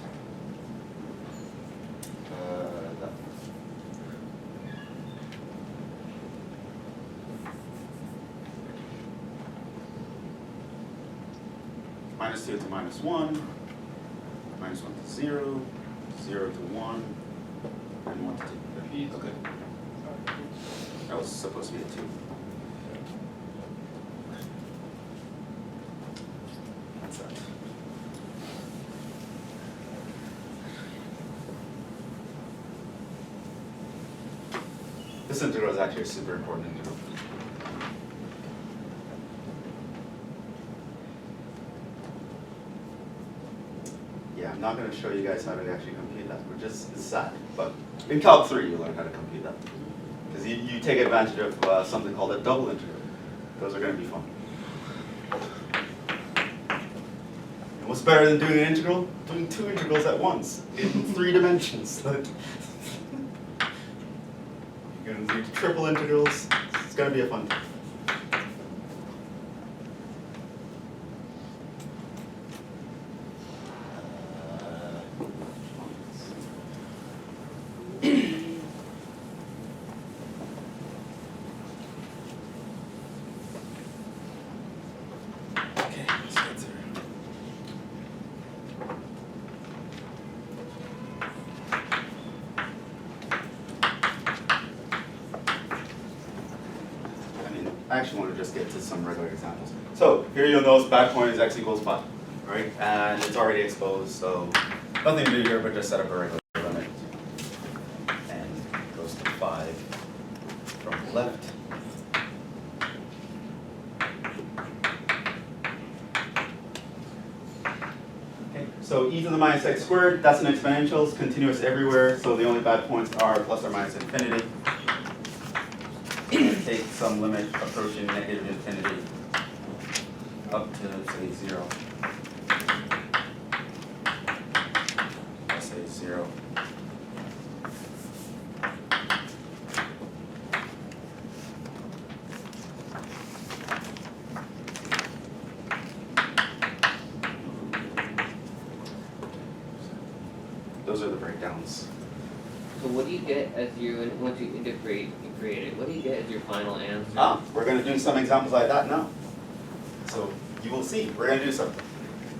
Speaker 1: -2 to -1, -1 to 0, 0 to 1, and 1 to 2. Okay. That was supposed to be a 2. That's that. This integral is actually a super important integral. Yeah, I'm not going to show you guys how to actually compute that, which is sad. But in Calc 3, you learn how to compute that. Because you take advantage of something called a double integral. Those are going to be fun. And what's better than doing an integral? Doing 2 integrals at once in 3 dimensions. You're going to do triple integrals. It's going to be a fun time. I actually want to just get to some regular examples. So here you'll notice back point is x equals pi, right? And it's already exposed, so nothing to do here, but just set up a regular limit. And it goes to 5 from the left. Okay, so e to the minus x squared, that's an exponential, it's continuous everywhere, so the only bad points are plus or minus infinity. Take some limit approaching negative infinity up to, say, 0. Let's say 0. Those are the breakdowns.
Speaker 3: So what do you get as your, once you integrate and create it, what do you get as your final answer?
Speaker 1: We're going to do some examples like that now. So you will see, we're going to do something.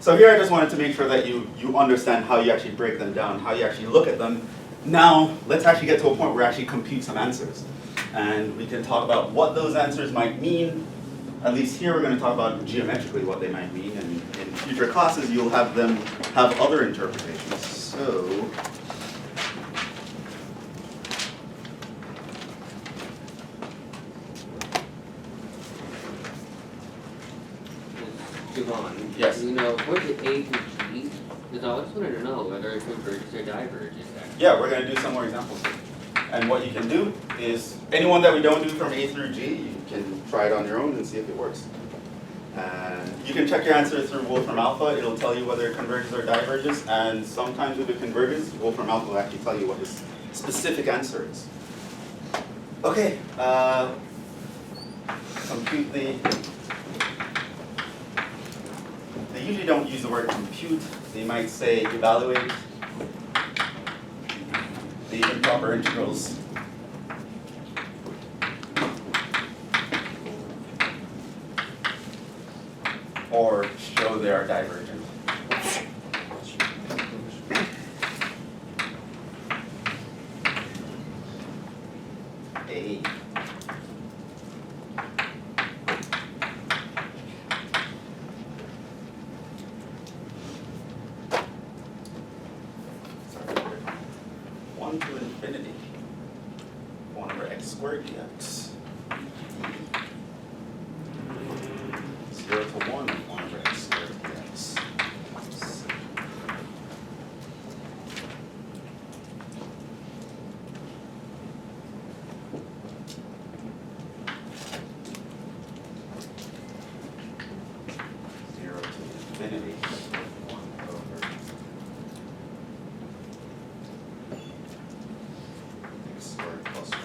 Speaker 1: So here I just wanted to make sure that you understand how you actually break them down, how you actually look at them. Now, let's actually get to a point where we actually compute some answers. And we can talk about what those answers might mean. At least here we're going to talk about geometrically what they might mean. And in future classes, you'll have them have other interpretations. So
Speaker 3: Jhevon,
Speaker 1: yes.
Speaker 3: you know, for the A through G, because I just wanted to know whether it converges or diverges actually.
Speaker 1: yeah, we're going to do some more examples here. And what you can do is, anyone that we don't do from A through G, you can try it on your own and see if it works. And you can check your answer through Wolfram Alpha. It'll tell you whether it converges or diverges. And sometimes if it converges, Wolfram Alpha will actually tell you what this specific answer is. Okay, compute the... They usually don't use the word compute. They might say evaluate the improper integrals. Or show they are divergent. A. To infinity, 1 over x squared dx. 0 to 1, 1 over x squared dx. Infinity, 1 over x squared plus 1.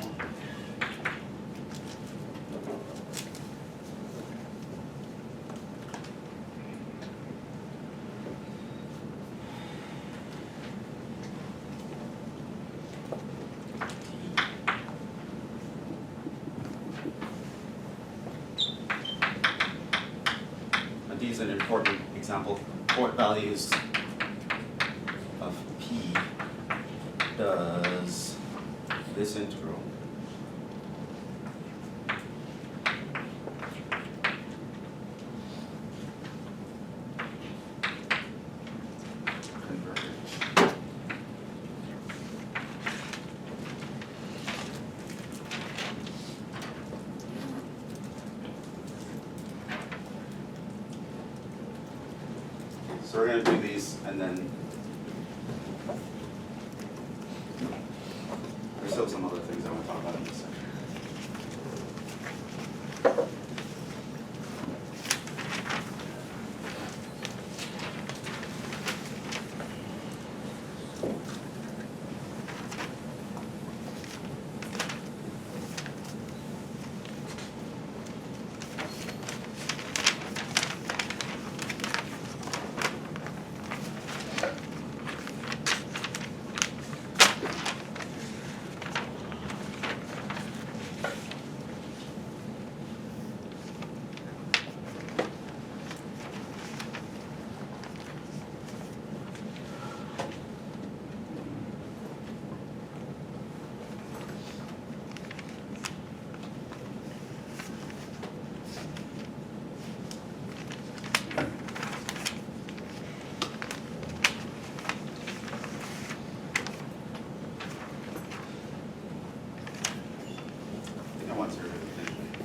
Speaker 1: values of p does this integral converge? So we're going to do these, and then there's still some other things I want to talk about in this section.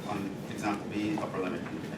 Speaker 1: On example B, upper limit infinity.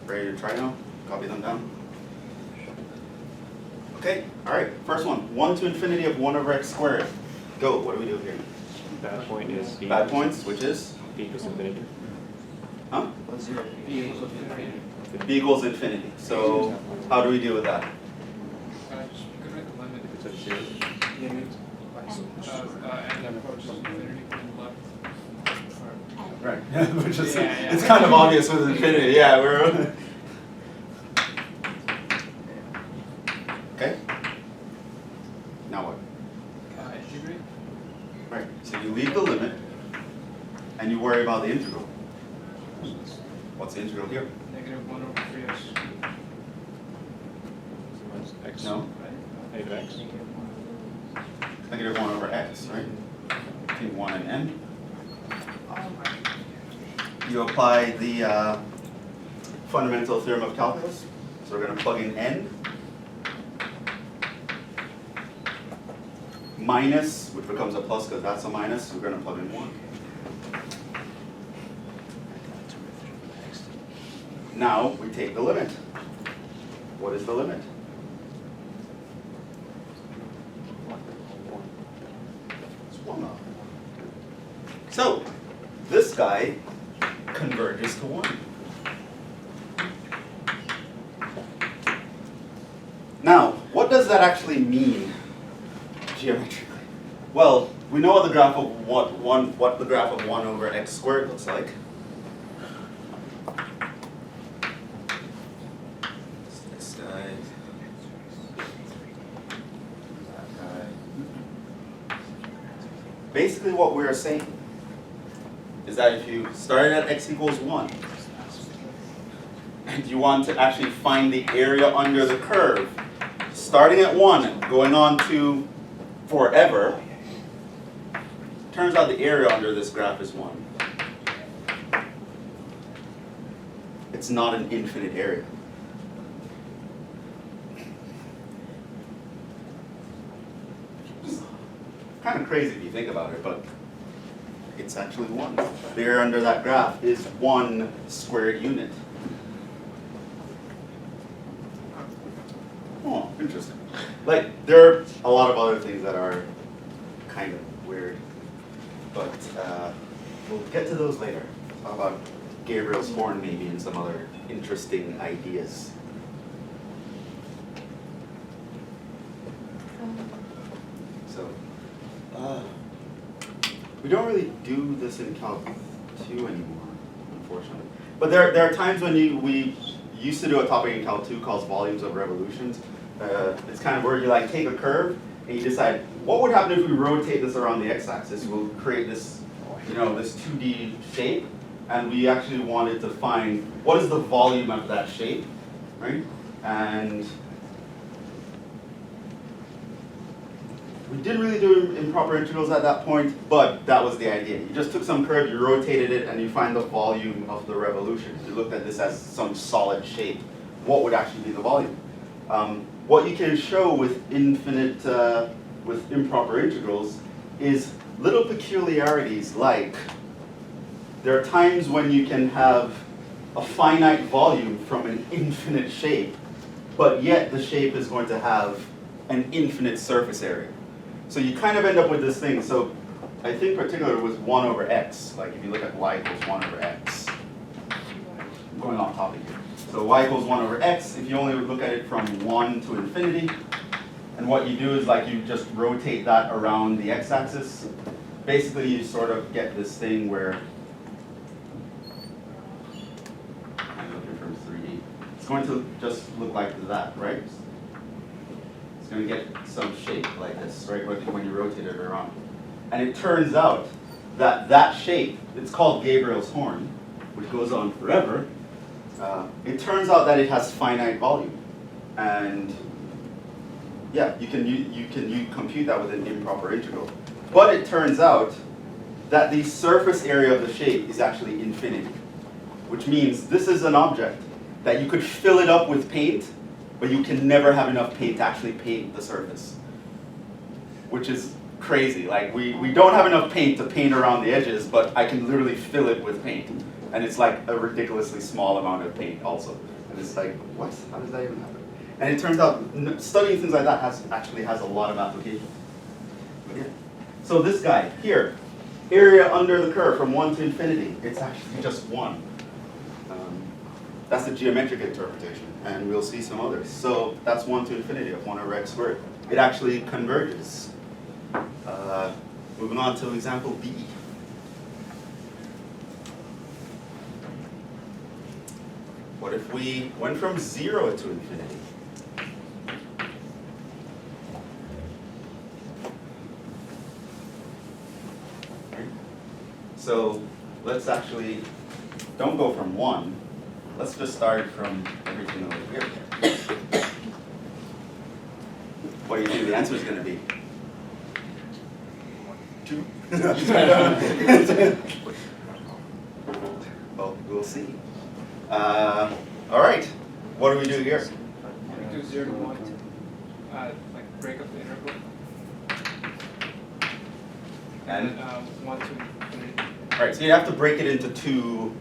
Speaker 1: Ready to try now? Copy them down. Okay, all right, first one. 1 to infinity of 1 over x squared. Go, what do we do here?
Speaker 4: Bad point is b.
Speaker 1: Bad points, which is?
Speaker 4: B equals infinity.
Speaker 1: Huh?
Speaker 2: B equals infinity.
Speaker 1: B equals infinity. So how do we deal with that?
Speaker 2: Just, you could write the limit.
Speaker 4: It's at 0.
Speaker 2: And approaches infinity from the left.
Speaker 1: Right, which is,
Speaker 2: Yeah.
Speaker 1: it's kind of obvious with infinity, yeah, we're. Okay? Now what?
Speaker 2: Integrate.
Speaker 1: Right, so you leave the limit, and you worry about the integral. What's the integral here?
Speaker 2: Negative 1 over 3x.
Speaker 4: X.
Speaker 1: No?
Speaker 4: Negative x.
Speaker 1: Negative 1 over x, right? Between 1 and n. You apply the fundamental theorem of calculus. So we're going to plug in n minus, which becomes a plus because that's a minus, so we're going to plug in 1. Now we take the limit. What is the limit? It's 1. So this guy converges to 1. Now, what does that actually mean geometrically? Well, we know what the graph of what the graph of 1 over x squared looks like. This guy. That guy. Basically what we're saying is that if you started at x equals 1, and you want to actually find the area under the curve, starting at 1 and going on to forever, turns out the area under this graph is 1. It's not an infinite area. It's kind of crazy if you think about it, but it's It's actually 1. The area under that graph is 1 squared unit. Oh, interesting. Like, there are a lot of other things that are kind of weird, but we'll get to those later. Talk about Gabriel's horn maybe and some other interesting ideas. So, we don't really do this in Calc 2 anymore, unfortunately. But there are times when we used to do a topic in Calc 2 called volumes of revolutions. It's kind of where you like take a curve and you decide what would happen if we rotate this around the x-axis. We'll create this, this 2D shape, and we actually wanted to find what is the volume of that shape, right? And we didn't really do improper integrals at that point, but that was the idea. You just took some curve, you rotated it, and you find the volume of the revolution. You looked at this as some solid shape. What would actually be the volume? What you can show with with improper integrals is little peculiarities, like there are times when you can have a finite volume from an infinite shape, but yet the shape is going to have an infinite surface area. So you kind of end up with this thing. So I think particularly with 1 over x, like if you look at y equals 1 over x. I'm going off topic here. So y equals 1 over x, if you only look at it from 1 to infinity, and what you do is like you just rotate that around the x-axis. Basically you sort of get this thing where, I'm looking from 3D, it's going to just look like that, right? It's going to get some shape like this, right, when you rotate it around. And it turns out that that shape, it's called Gabriel's horn, which goes on forever. It turns out that it has finite volume, and yeah, you can compute that with an improper integral. But it turns out that the surface area of the shape is actually infinity, which means this is an object that you could fill it up with paint, but you can never have enough paint to actually paint the surface, which is crazy. Like we don't have enough paint to paint around the edges, but I can literally fill it with paint. And it's like a ridiculously small amount of paint also. And it's like, what? How does that even happen? And it turns out studying things like that actually has a lot of applications. But yeah. So this guy here, area under the curve from 1 to infinity, it's actually just 1. That's the geometric interpretation, and we'll see some others. So that's 1 to infinity of 1 over x squared. It actually converges. Moving on to example B. What if we went from 0 to infinity? Okay. So let's actually, don't go from 1. Let's just start from everything over here. What do you think the answer is going to be? 2? Well, we'll see. All right, what do we do here?
Speaker 2: We do 0 to 1 to like break up the interval.
Speaker 1: And?
Speaker 2: 1 to infinity.
Speaker 1: All right, so you have to break it into 2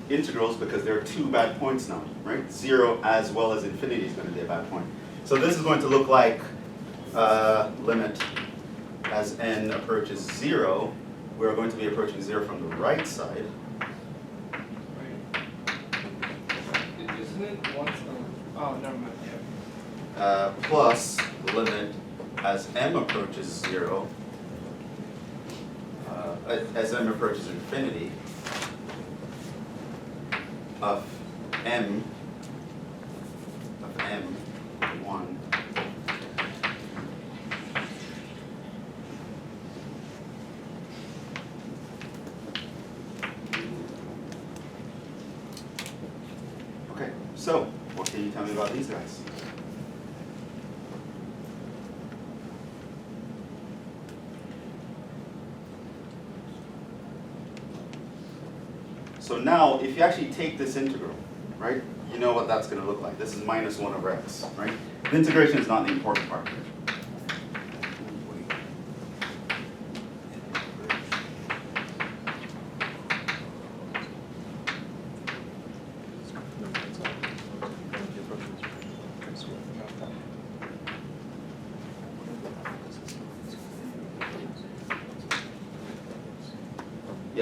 Speaker 1: integrals because there are 2 bad points now, right? 0 as well as infinity is going to be a bad point. So this is going to look like limit as n approaches 0. We're going to be approaching 0 from the right side.
Speaker 2: Isn't it 1 to, oh, never mind, yeah.
Speaker 1: Plus limit as m approaches 0, as m approaches infinity, of m 1. Okay, so what can you tell me about these guys? So now, if you actually take this integral, right, you know what that's going to look like. This is minus 1 over x, right? The integration is not the important part here.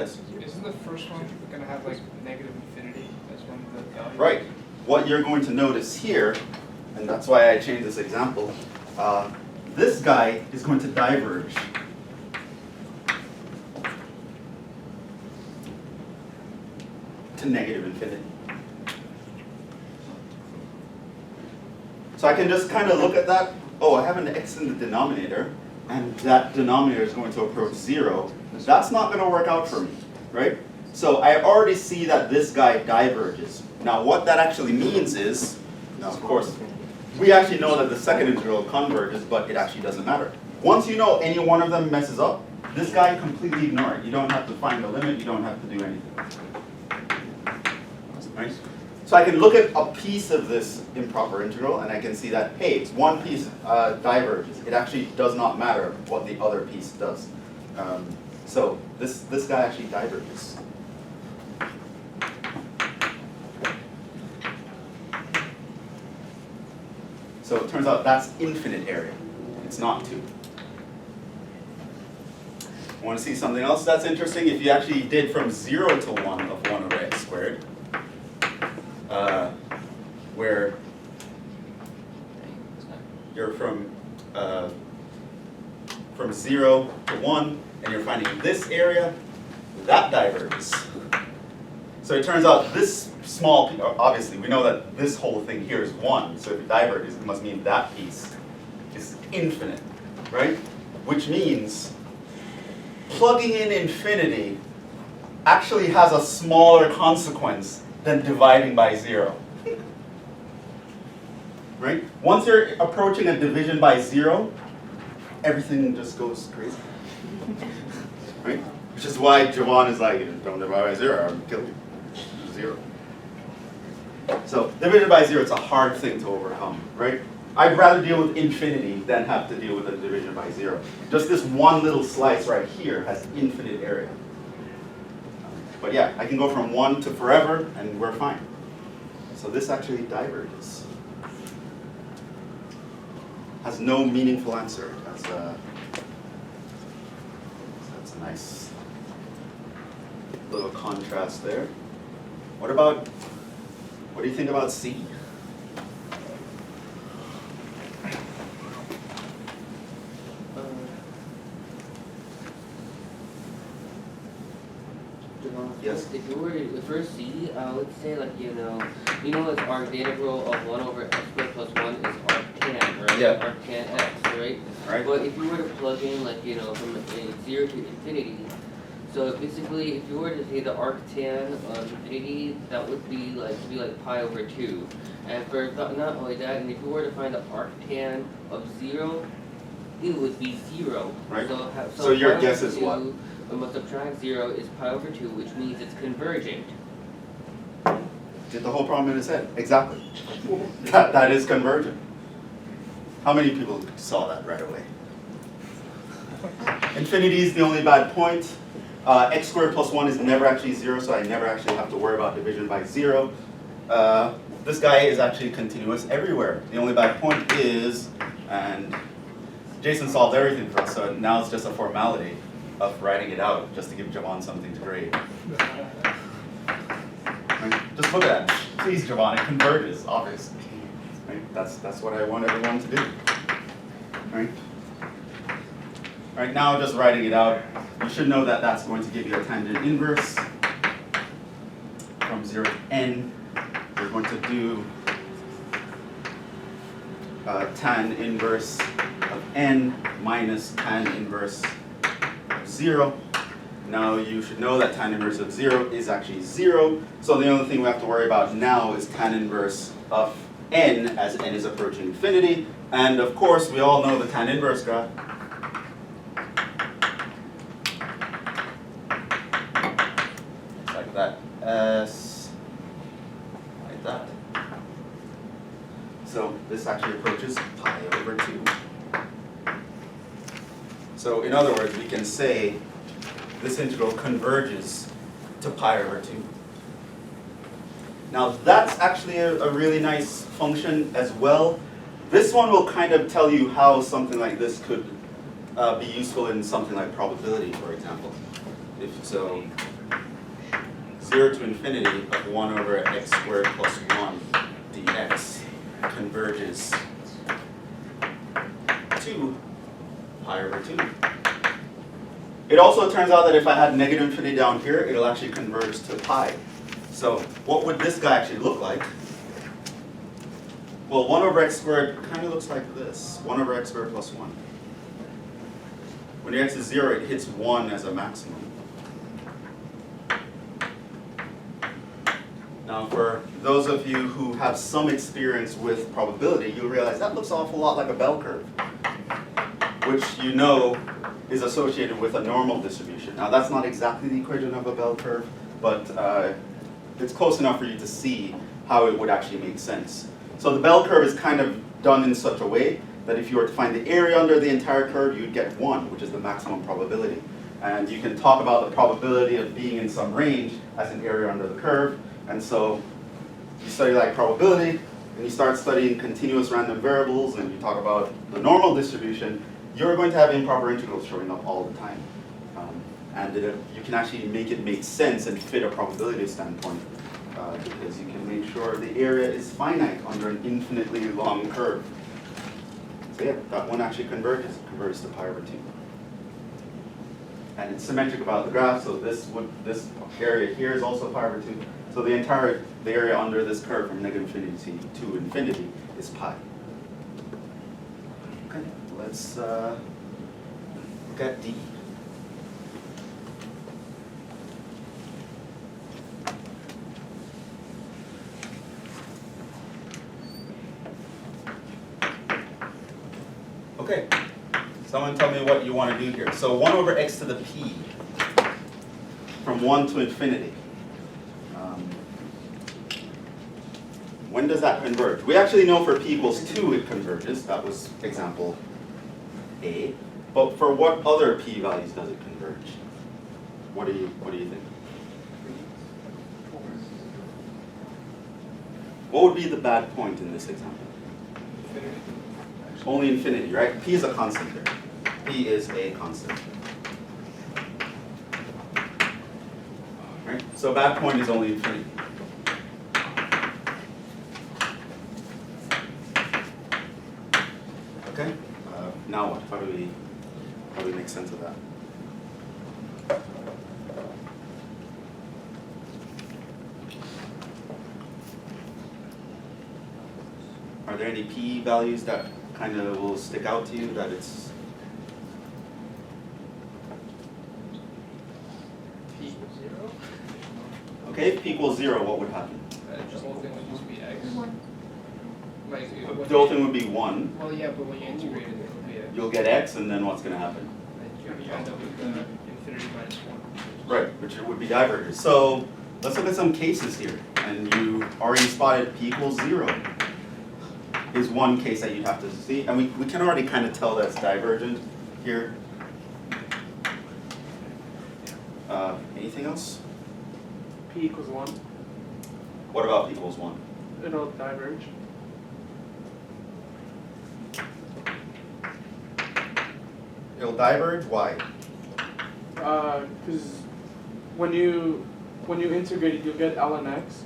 Speaker 1: Yes.
Speaker 2: Isn't the first one gonna have like negative infinity as one of the values?
Speaker 1: Right. What you're going to notice here, and that's why I changed this example, this guy is going to diverge. To negative infinity. So I can just kind of look at that. Oh, I have an x in the denominator, and that denominator is going to approach 0. That's not going to work out for me, right? So I already see that this guy diverges. Now what that actually means is, now of course, we actually know that the second integral converges, but it actually doesn't matter. Once you know any one of them messes up, this guy completely ignore it. You don't have to find the limit, you don't have to do anything. Right? So I can look at a piece of this improper integral and I can see that, hey, it's one piece diverges. It actually does not matter what the other piece does. So this guy actually diverges. So it turns out that's infinite area. It's not 2. Want to see something else that's interesting? If you actually did from 0 to 1 of 1 over x squared, where you're from 0 to 1, and you're finding this area, that diverges. So it turns out this small, obviously we know that this whole thing here is 1, so if it diverges, it must mean that piece is infinite, right? Which means plugging in infinity actually has a smaller consequence than dividing by 0. Right? Once you're approaching a division by 0, everything just goes crazy. Right? Which is why Jhevon is like, don't divide by 0, I'll kill you. 0. So division by 0, it's a hard thing to overcome, right? I'd rather deal with infinity than have to deal with a division by 0. Just this one little slice right here has infinite area. But yeah, I can go from 1 to forever and we're fine. So this actually diverges. Has no meaningful answer. That's a nice little contrast there. What do you think about C? Yes.
Speaker 3: If you were to first C, I would say like it's arc the integral of 1 over x squared plus 1 is arctan, right?
Speaker 1: Yeah.
Speaker 3: Arctan x, right?
Speaker 1: Right.
Speaker 3: But if you were to plug in from 0 to infinity, so basically if you were to say the arctan of infinity, that would be like pi over 2. And for not only that, and if you were to find the arctan of 0, it would be 0.
Speaker 1: Right.
Speaker 3: So
Speaker 1: your
Speaker 3: pi
Speaker 1: guess
Speaker 3: over
Speaker 1: is
Speaker 3: 2,
Speaker 1: what?
Speaker 3: We must subtract 0 is pi over 2, which means it's convergent.
Speaker 1: Did the whole problem in his head. Exactly. That is convergent. How many people saw that right away? Infinity is the only bad point. X squared plus 1 is never actually 0, so I never actually have to worry about division by 0. This guy is actually continuous everywhere. The only bad point is, and Jason solved everything for us, so now it's just a formality of writing it out just to give Jhevon something to grade. Right? Just look at that. Please, Jhevon, it converges, obviously. Right? That's what I want everyone to do. Right? Right now, just writing it out, you should know that that's going to give you a tangent inverse from 0 to n. We're going to do tan inverse of n minus tan inverse of 0. Now you should know that tan inverse of 0 is actually 0. So the only thing we have to worry about now is tan inverse of n as n is approaching infinity. And of course, we all know the tan inverse graph. It's like that. S, like that. So this actually approaches pi over 2. So in other words, we can say this integral converges to pi over 2. Now that's actually a really nice function as well. This one will kind of tell you how something like this could be useful in something like probability, for example. If so, 0 to infinity of 1 over x squared plus 1 dx converges to pi over 2. It also turns out that if I had negative infinity down here, it'll actually converge to pi. So what would this guy actually look like? Well, 1 over x squared kind of looks like this. 1 over x squared plus 1. When your x is 0, it hits 1 as a maximum. Now, for those of you who have some experience with probability, you'll realize that looks an awful lot like a bell curve, which you know is associated with a normal distribution. Now, that's not exactly the equation of a bell curve, but it's close enough for you to see how it would actually make sense. So the bell curve is kind of done in such a way that if you were to find the area under the entire curve, you'd get 1, which is the maximum probability. And you can talk about the probability of being in some range as an area under the curve. And so you study like probability, and you start studying continuous random variables, and you talk about the normal distribution, you're going to have improper integrals showing up all the time. And you can actually make it make sense and fit a probability standpoint, because you can make sure the area is finite under an infinitely long curve. So yeah, that one actually converges to pi over 2. And it's symmetric about the graph, so this area here is also pi over 2. So the area under this curve from negative infinity to infinity is pi. Okay, let's look at D. Okay, someone tell me what you want to do here. So 1 over x to the p from 1 to infinity. When does that converge? We actually know for p equals 2 it converges. That was example A. But for what other p values does it converge? What do you think? What would be the bad point in this example?
Speaker 2: Infinity.
Speaker 1: Only infinity, right? P is a constant there. P is a constant. Right? So bad point is only infinity. Okay? Now what? How do we make sense of that? Are there any p values that kind of will stick out to you that it's
Speaker 2: P equals 0.
Speaker 1: okay? If p equals 0, what would happen?
Speaker 2: Just the whole thing would just be x. Like,
Speaker 1: The whole thing would be 1.
Speaker 2: well, yeah, but when you integrate it, it'll be x.
Speaker 1: You'll get x, and then what's going to happen?
Speaker 2: You end up with infinity minus 1.
Speaker 1: Right, which would be divergent. So let's look at some cases here. And you already spotted p equals 0 is one case that you'd have to see. And we can already kind of tell that's divergent here. Anything else?
Speaker 8: P equals 1.
Speaker 1: What about p equals 1?
Speaker 8: It'll diverge.
Speaker 1: It'll diverge? Why?
Speaker 8: Because when you integrate it, you'll get ln x.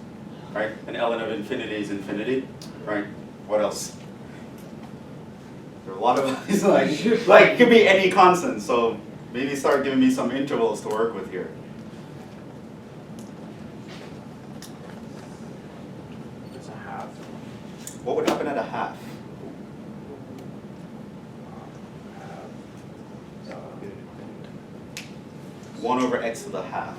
Speaker 1: Right? And ln of infinity is infinity. Right? What else? There are a lot of these like it could be any constant, so maybe start giving me some intervals to work with here.
Speaker 8: It's a half.
Speaker 1: What would happen at a half? One over x to the half.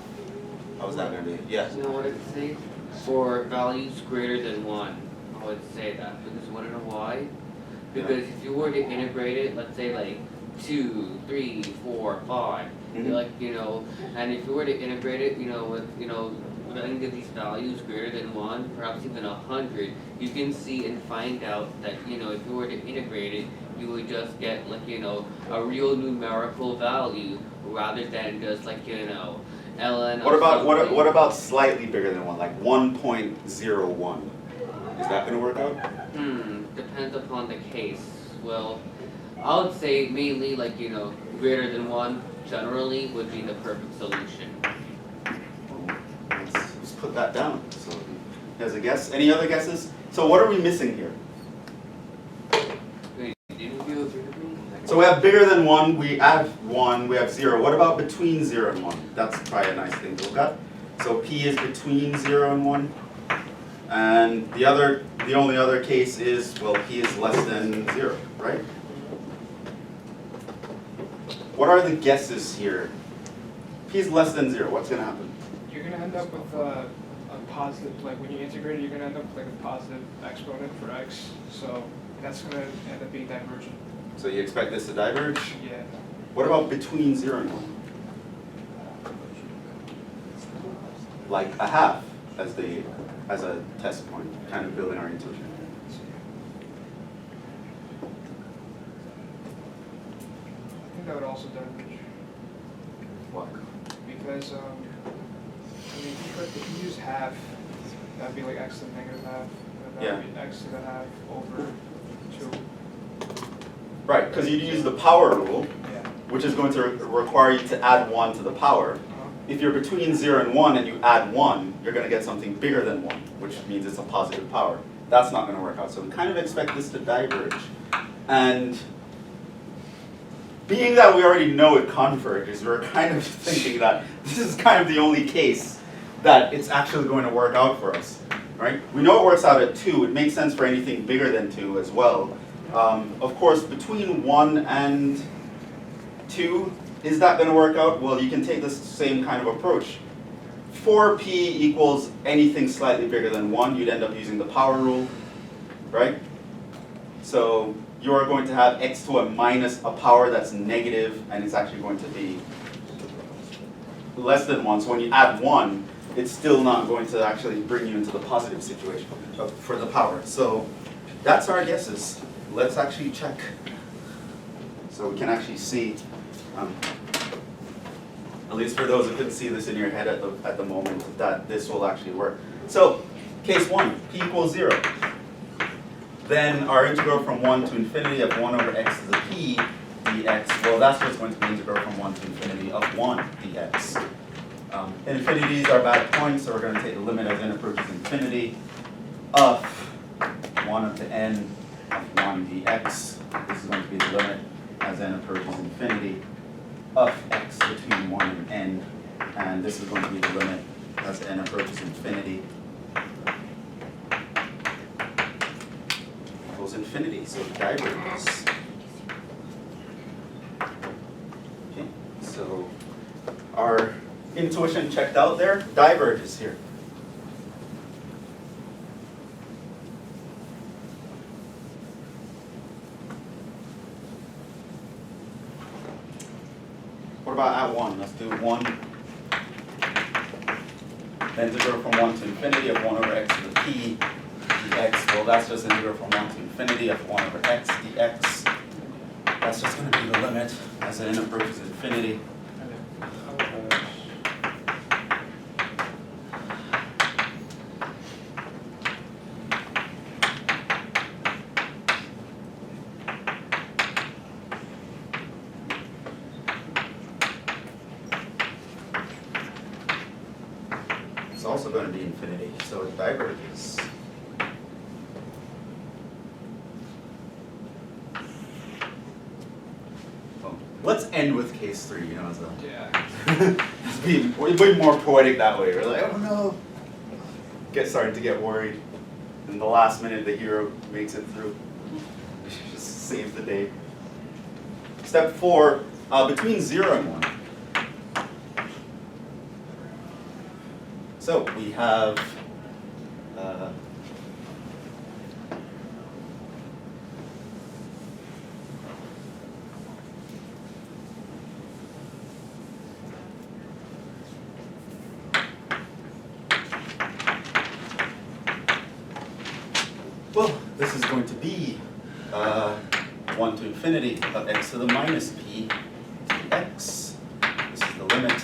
Speaker 1: How's that going to be? Yes.
Speaker 3: You know what I'd say? For values greater than 1, I would say that. Because you want to know why? Because if you were to integrate it, let's say like 2, 3, 4, 5,
Speaker 1: Mhm.
Speaker 3: like, and if you were to integrate it, with any of these values greater than 1, perhaps even 100, you can see and find out that, if you were to integrate it, you would just get a real numerical value rather than just ln.
Speaker 1: What about slightly bigger than 1, like 1.01? Is that going to work out?
Speaker 3: Depends upon the case. Well, I would say mainly greater than 1 generally would be the perfect solution.
Speaker 1: Let's put that down. So there's a guess. Any other guesses? So what are we missing here?
Speaker 3: Wait, didn't you agree with me?
Speaker 1: So we have bigger than 1, we add 1, we have 0. What about between 0 and 1? That's probably a nice thing to look at. So P is between 0 and 1. And the only other case is, well, P is less than 0, right? What are the guesses here? P is less than 0, what's going to happen?
Speaker 2: You're gonna end up with a positive, like when you integrate it, you're gonna end up with like a positive exponent for x. So that's gonna end up being divergent.
Speaker 1: So you expect this to diverge?
Speaker 2: Yeah.
Speaker 1: What about between 0 and 1? Like a half as a test point, kind of building our intuition.
Speaker 2: I think that would also diverge.
Speaker 1: Why?
Speaker 2: Because I mean, if you use half, that'd be like x to the negative half. And that would be x to the half over 2.
Speaker 1: Right, because you'd use the power rule,
Speaker 2: Yeah.
Speaker 1: which is going to require you to add 1 to the power. If you're between 0 and 1 and you add 1, you're going to get something bigger than 1, which means it's a positive power. That's not going to work out. So we kind of expect this to diverge. And being that we already know it converges, we're kind of thinking that this is kind of the only case that it's actually going to work out for us. Right? We know it works out at 2. It makes sense for anything bigger than 2 as well. Of course, between 1 and 2, is that going to work out? Well, you can take this same kind of approach. 4p equals anything slightly bigger than 1, you'd end up using the power rule, right? So you're going to have x to a minus a power that's negative, and it's actually going to be less than 1. So when you add 1, it's still not going to actually bring you into the positive situation for the power. So that's our guesses. Let's actually check. So we can actually see, at least for those who couldn't see this in your head at the moment, that this will actually work. So case 1, p equals 0. Then our integral from 1 to infinity of 1 over x to the p dx, well, that's just going to be integral from 1 to infinity of 1 dx. Infinities are bad points, so we're going to take the limit as n approaches infinity of 1 up to n of 1 dx. This is going to be the limit as n approaches infinity of x between 1 and n. And this is going to be the limit as n approaches infinity equals infinity. So it diverges. Okay, so our intuition checked out there, diverges here. What about at 1? Let's do 1. The integral from 1 to infinity of 1 over x to the p dx. Well, that's just integral from 1 to infinity of 1 over x dx. That's just going to be the limit as n approaches infinity. It's also going to be infinity, so it diverges. Well, let's end with case 3, you know, as a
Speaker 2: Yeah.
Speaker 1: we're being more poetic that way. We're like, oh no, starting to get worried. In the last minute, the hero makes it through. Just saves the day. Step 4, between 0 and 1. So we have well, this is going to be 1 to infinity of x to the minus p dx. This is the limit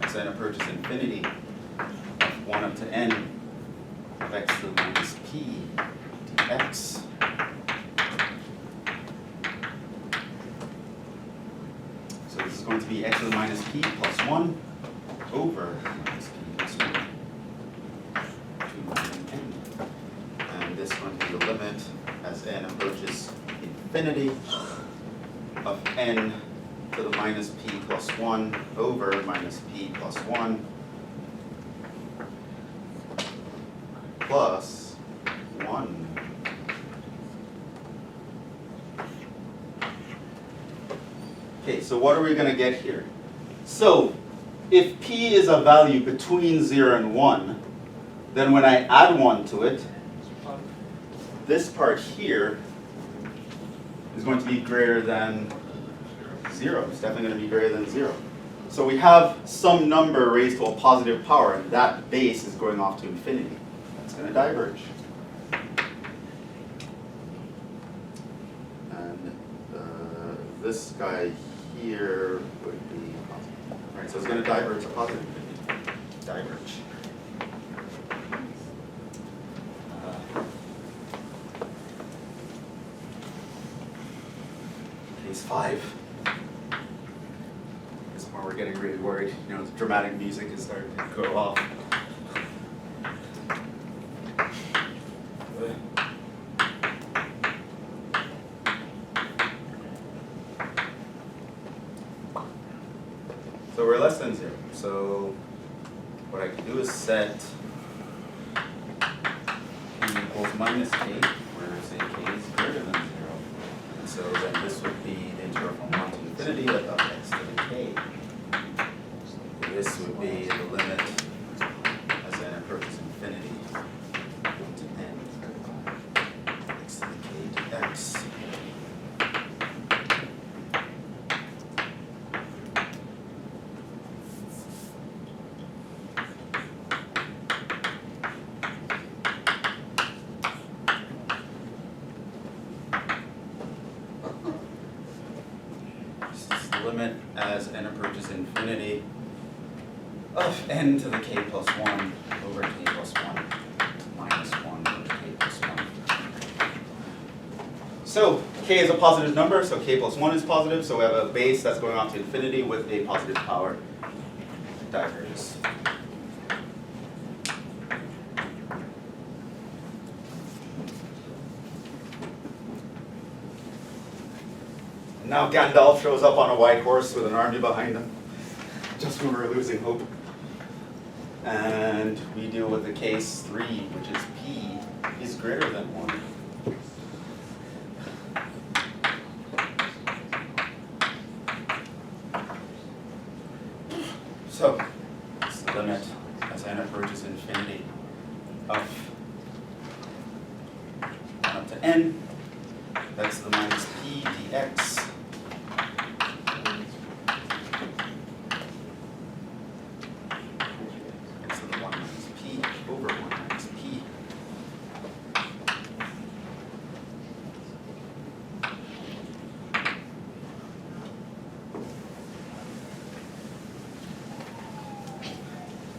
Speaker 1: as n approaches infinity. 1 up to n of x to the minus p dx. So this is going to be x to the minus p plus 1 over minus p plus 1. as n approaches infinity of n to the minus p plus 1 over minus p plus 1 plus 1. Okay, so what are we going to get here? So, if p is a value between 0 and 1, then when I add 1 to it, this part here is going to be greater than 0. It's definitely going to be greater than 0. So we have some number raised to a positive power, and that base is going off to infinity. That's going to diverge. And this guy here would be positive. Right, so it's going to diverge to positive infinity. Diverge. Case 5. This is where we're getting really worried. You know, the dramatic music is starting to go off. So we're less than 0. So what I can do is set p equals minus k, where say k is greater than 0. And so then this would be the integral from 1 to infinity of x to the k. This would be the limit as n approaches infinity to n x to the k dx. Limit as n approaches infinity of n to the k plus 1 over k plus 1 minus 1 over k plus 1. So k is a positive number, so k plus 1 is positive, so we have a base that's going off to infinity with a positive power. Diverges. Now Gandalf shows up on a white horse with an army behind him, just when we're losing hope. And we deal with the case 3, which is p is greater than 1. So, it's the limit as n approaches infinity of 1 up to n. That's the minus p dx.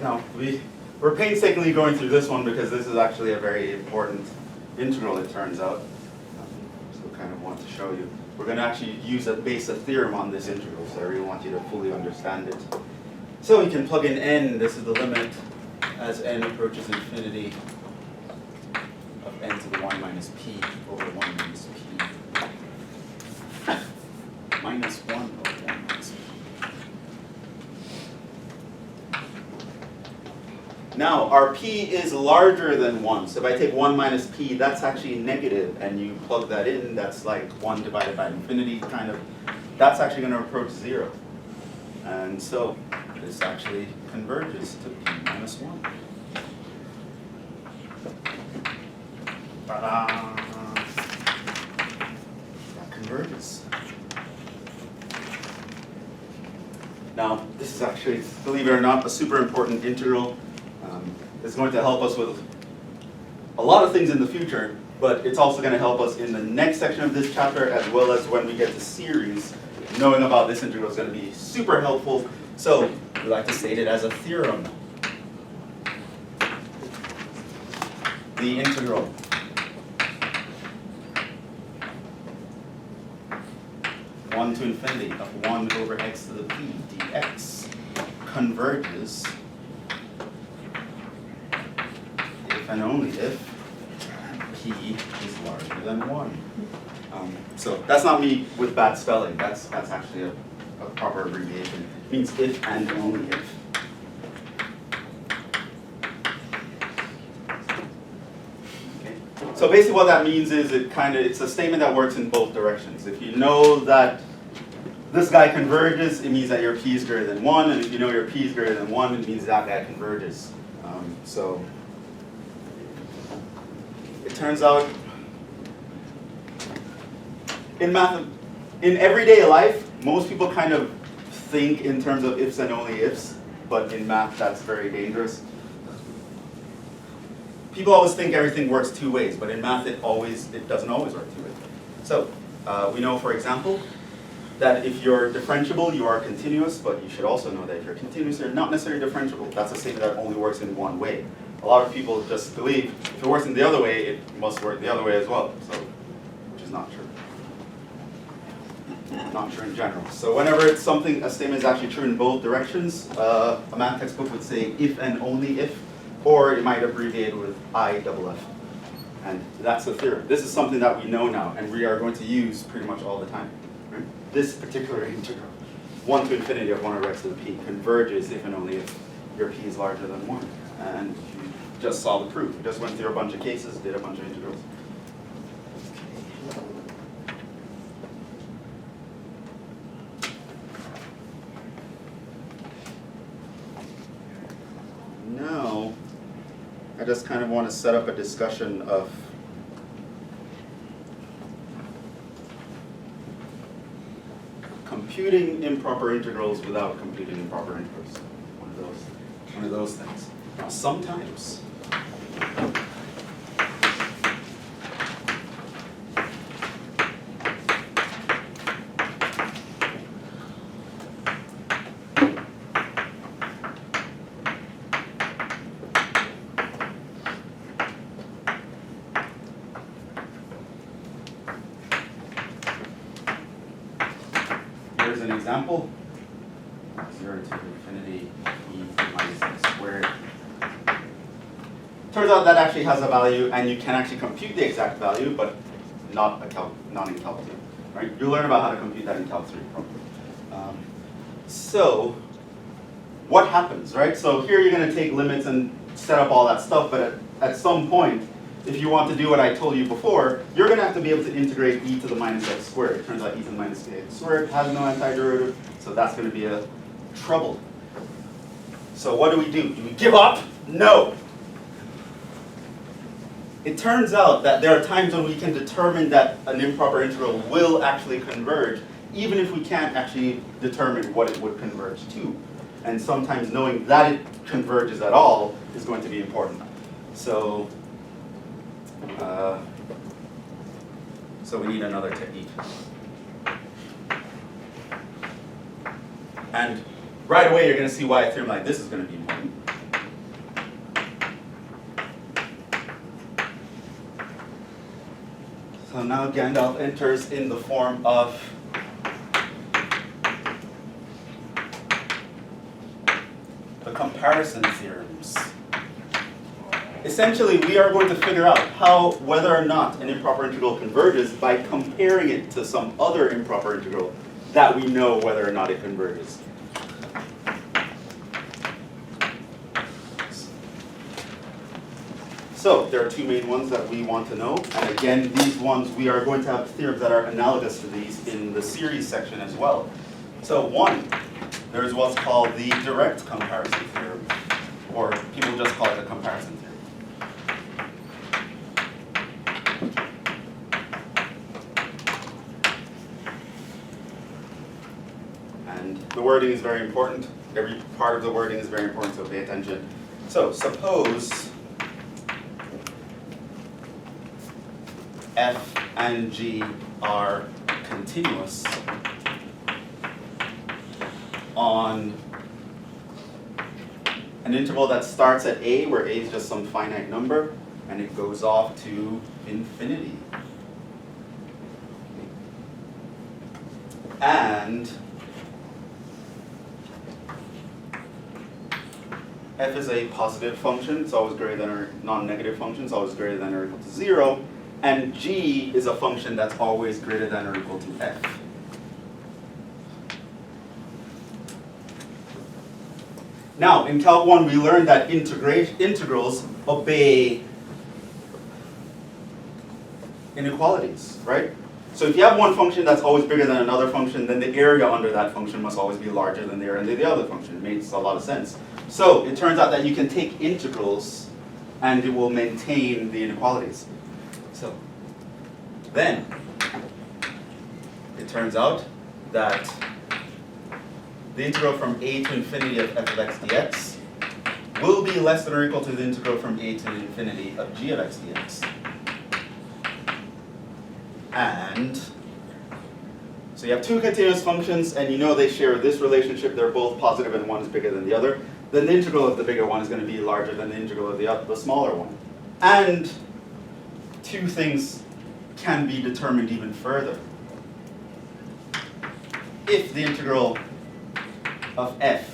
Speaker 1: Now, we're painstakingly going through this one because this is actually a very important integral, it turns out. So kind of want to show you. We're going to actually use a base of theorem on this integral, so I really want you to fully understand it. So we can plug in n, this is the limit as n approaches infinity of n to the 1 minus p over 1 minus p. Minus 1 over 1 minus p. Now, our p is larger than 1, so if I take 1 minus p, that's actually negative, and you plug that in, that's like 1 divided by infinity, kind of. That's actually going to approach 0. And so, this actually converges to p minus 1. Ta-da! That converges. Now, this is actually, believe it or not, a super important integral. It's going to help us with a lot of things in the future, but it's also going to help us in the next section of this chapter, as well as when we get to series. Knowing about this integral is going to be super helpful. So we like to state it as a theorem. The integral (1 to infinity) of 1 over x to the p dx converges if and only if p p is larger than 1. So that's not me with bad spelling. That's actually a proper abbreviation. It means if and only if. Okay. So basically what that means is it's a statement that works in both directions. If you know that this guy converges, it means that your p is greater than 1, and if you know your p is greater than 1, it means that guy converges. So it turns out in everyday life, most people kind of think in terms of ifs and only ifs, but in math that's very dangerous. People always think everything works two ways, but in math it doesn't always work two ways. So we know, for example, that if you're differentiable, you are continuous, but you should also know that if you're continuous, you're not necessarily differentiable. That's a statement that only works in one way. A lot of people just believe if it works in the other way, it must work the other way as well, so, which is not true. Not true in general. So whenever a statement is actually true in both directions, a math textbook would say if and only if, or it might abbreviate with IFF. And that's the theorem. This is something that we know now, and we are going to use pretty much all the time. Right? This particular integral, 1 to infinity of 1 over x to the p, converges if and only if your p is larger than 1. And you just saw the proof. We just went through a bunch of cases, did a bunch of integrals. Now, I just kind of want to set up a discussion of computing improper integrals without computing improper integrals. One of those things. Now, sometimes here's an example. 0 to infinity e minus x squared. Turns out that actually has a value, and you can actually compute the exact value, but not in Calc 2. Right? You'll learn about how to compute that in Calc 3 probably. So what happens, right? So here you're going to take limits and set up all that stuff, but at some point, if you want to do what I told you before, you're going to have to be able to integrate e to the minus x squared. It turns out e to the minus x squared has no antiderivative, so that's going to be a trouble. So what do? Do we give up? No. It turns out that there are times when we can determine that an improper integral will actually converge, even if we can't actually determine what it would converge to. And sometimes knowing that it converges at all is going to be important. So we need another technique. And right away you're going to see why a theorem like this is going to be important. So now Gandalf enters in the form of the comparison theorems. Essentially, we are going to figure out whether or not an improper integral converges by comparing it to some other improper integral that we know whether or not it converges. So there are two main ones that we want to know, and again, these ones we are going to have theorems that are analogous to these in the series section as well. So one, there is what's called the direct comparison theorem, or people just call it the comparison theorem. And the wording is very important. Every part of the wording is very important, so pay attention. So suppose f and g are continuous on an interval that starts at a, where a is just some finite number, and it goes off to infinity. And f is a positive function, it's always greater than, or non-negative function, it's always greater than or equal to 0, and g is a function that's always greater than or equal to f. Now, in Calc 1, we learned that integrals obey inequalities, right? So if you have one function that's always bigger than another function, then the area under that function must always be larger than the area under the other function. It makes a lot of sense. So it turns out that you can take integrals and it will maintain the inequalities. So then it turns out that the integral from a to infinity of f of x dx will be less than or equal to the integral from a to infinity of g of x dx. And so you have two continuous functions, and you know they share this relationship. They're both positive and one is bigger than the other. Then the integral of the bigger one is going to be larger than the integral of the smaller one. And two things can be determined even further. If the integral of f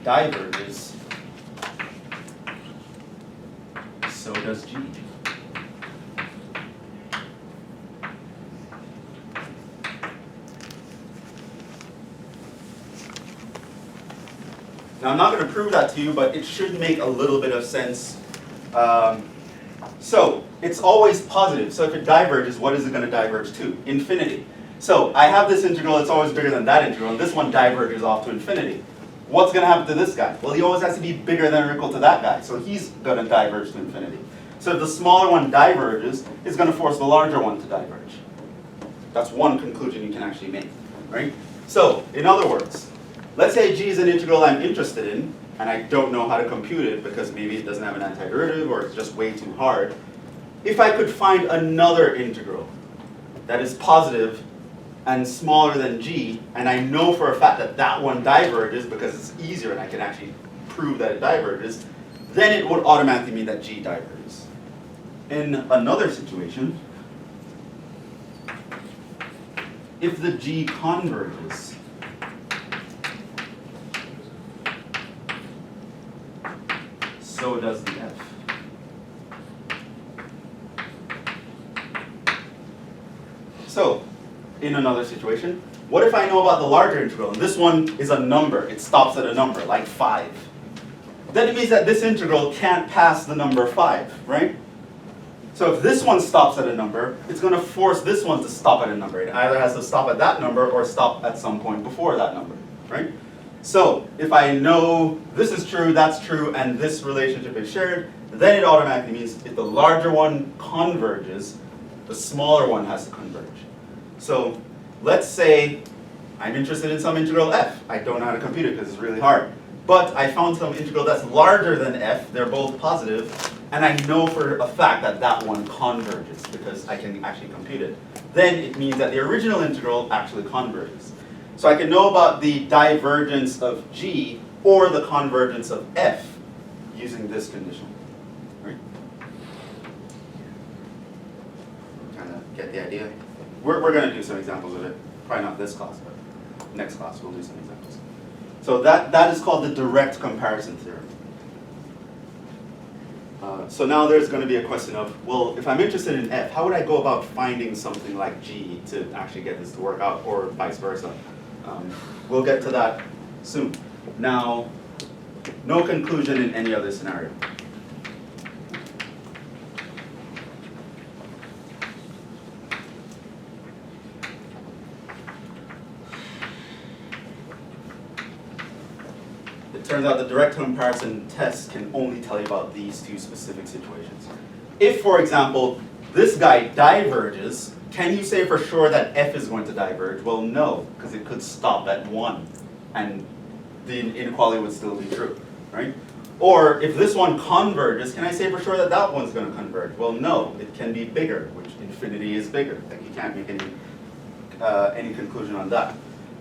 Speaker 1: diverges, so does g. Now I'm not going to prove that to you, but it should make a little bit of sense. So it's always positive. So if it diverges, what is it going to diverge to? Infinity. So I have this integral, it's always bigger than that integral, and this one diverges off to infinity. What's going to happen to this guy? Well, he always has to be bigger than or equal to that guy, so he's going to diverge to infinity. So if the smaller one diverges, it's going to force the larger one to diverge. That's one conclusion you can actually make, right? So, in other words, let's say g is an integral I'm interested in, and I don't know how to compute it because maybe it doesn't have an antiderivative or it's just way too hard. If I could find another integral that is positive and smaller than g, and I know for a fact that that one diverges because it's easier and I can actually prove that it diverges, then it would automatically mean that g diverges. In another situation, if the g converges, so does the f. So, in another situation, what if I know about the larger integral, and this one is a number, it stops at a number, like 5. Then it means that this integral can't pass the number 5, right? So if this one stops at a number, it's going to force this one to stop at a number. It either has to stop at that number or stop at some point before that number, right? So if I know this is true, that's true, and this relationship is shared, then it automatically means if the larger one converges, the smaller one has to converge. So let's say I'm interested in some integral f. I don't know how to compute it because it's really hard. But I found some integral that's larger than f, they're both positive, and I know for a fact that that one converges because I can actually compute it. Then it means that the original integral actually converges. So I can know about the divergence of g or the convergence of f using this condition. Right? Kind of get the idea? We're going to do some examples of it. Probably not this class, but next class we'll do some examples. So that is called the direct comparison theorem. So now there's going to be a question of, well, if I'm interested in f, how would I go about finding something like g to actually get this to work out, or vice versa? We'll get to that soon. Now, no conclusion in any other scenario. It turns out the direct comparison test can only tell you about these two specific situations. If, for example, this guy diverges, can you say for sure that f is going to diverge? Well, no, because it could stop at 1, and the inequality would still be true, right? Or if this one converges, can I say for sure that that one's going to converge? Well, no, it can be bigger, which infinity is bigger. Like you can't make any conclusion on that.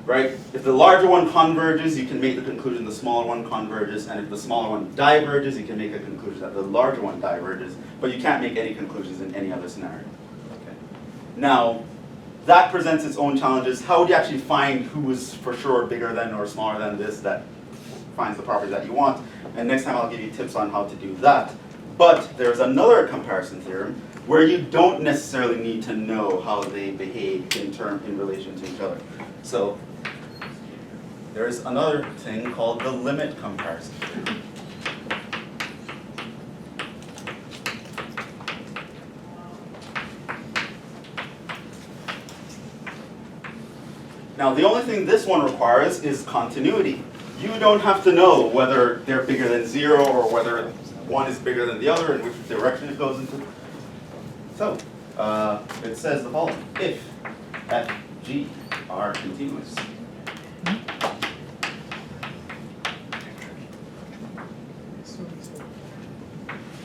Speaker 1: Right? If the larger one converges, you can make the conclusion the smaller one converges, and if the smaller one diverges, you can make a conclusion that the larger one diverges, but you can't make any conclusions in any other scenario. Okay. Now, that presents its own challenges. How would you actually find who is for sure bigger than or smaller than this that finds the properties that you want? And next time I'll give you tips on how to do that. But there's another comparison theorem, where you don't necessarily need to know how they behave in relation to each other. So there's another thing called the limit comparison theorem. Now the only thing this one requires is continuity. You don't have to know whether they're bigger than 0 or whether one is bigger than the other and which direction it goes into. So it says the following: if f, g are continuous,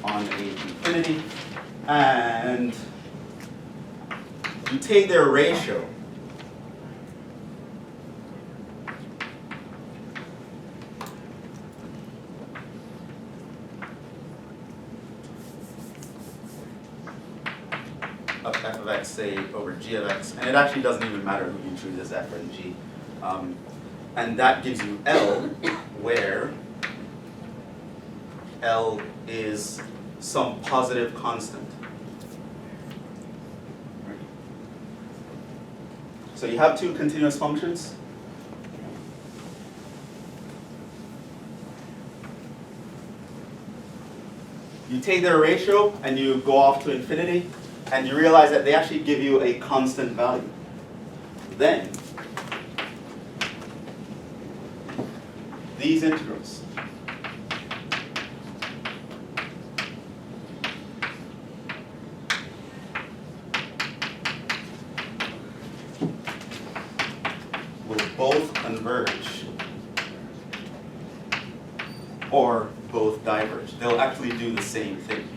Speaker 1: on a infinity, and you take their ratio, of f of x, say, over g of x, and it actually doesn't even matter who you choose as f or g. And that gives you L, where L is some positive constant. Right? So you have two continuous functions. You take their ratio and you go off to infinity, and you realize that they actually give you a constant value. Then, these integrals will both converge or both diverge. They'll actually do the same thing.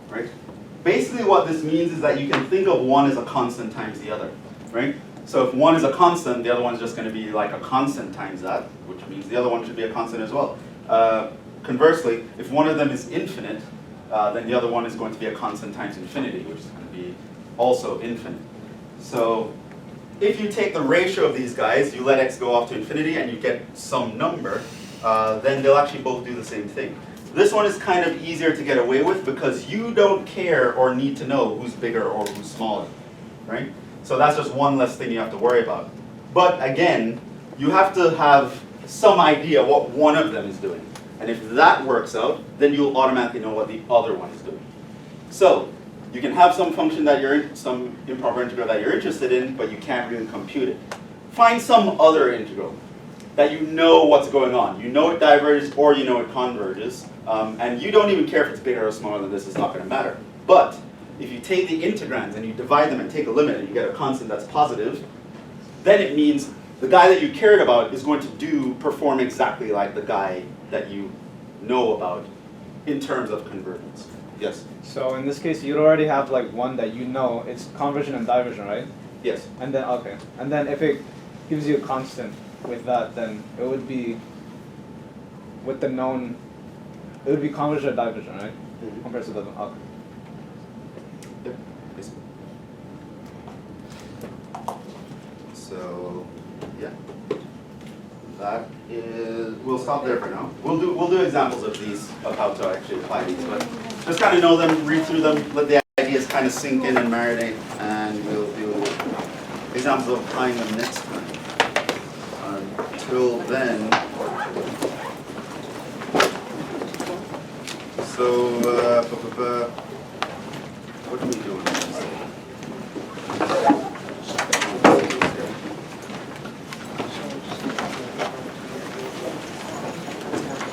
Speaker 1: Right? Basically what this means is that you can think of one as a constant times the other. Right? So if one is a constant, the other one is just going to be like a constant times that, which means the other one should be a constant as well. Conversely, if one of them is infinite, then the other one is going to be a constant times infinity, which is going to be also infinite. So if you take the ratio of these guys, you let x go off to infinity and you get some number, then they'll actually both do the same thing. This one is kind of easier to get away with because you don't care or need to know who's bigger or who's smaller, right? So that's just one less thing you have to worry about. But again, you have to have some idea what one of them is doing. And if that works out, then you'll automatically know what the other one is doing. So you can have some function that some improper integral that you're interested in, but you can't really compute it. Find some other integral that you know what's going on. You know it diverges or you know it converges. And you don't even care if it's bigger or smaller than this, it's not going to matter. But if you take the integrands and you divide them and take a limit and you get a constant that's positive, then it means the guy that you cared about is going to perform exactly like the guy that you know about in terms of convergence. Yes?
Speaker 9: So in this case, you already have like one that you know, it's conversion and diversion, right?
Speaker 1: Yes.
Speaker 9: And then, okay. And then if it gives you a constant with that, then it would be, with the known, it would be conversion and diversion, right?
Speaker 1: Mm-hmm.
Speaker 9: Compared to the, okay.
Speaker 1: Yep. Yes. So, yeah. That is, we'll stop there for now. We'll do examples of these, of how to actually apply these, but just kind of know them, read through them, let the ideas kind of sink in and marinate, and we'll do examples of applying them next time. Until then, so, what are we doing?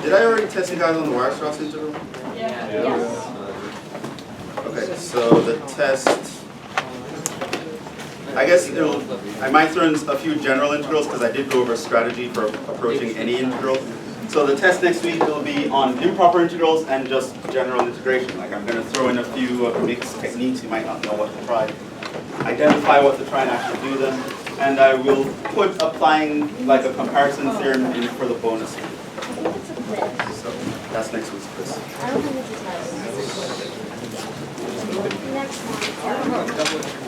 Speaker 1: Did I already test you guys on the Weierstrass integral?
Speaker 5: Yes.
Speaker 1: Okay, so the test, I guess I might throw in a few general integrals because I did go over strategy for approaching any integral. So the test next week will be on improper integrals and just general integration. Like I'm going to throw in a few mixed techniques you might not know what to try. Identify what to try and actually do them. And I will put applying like a comparison theorem in for the bonus. So that's next week's quiz.
Speaker 5: I don't think this is nice. Next one.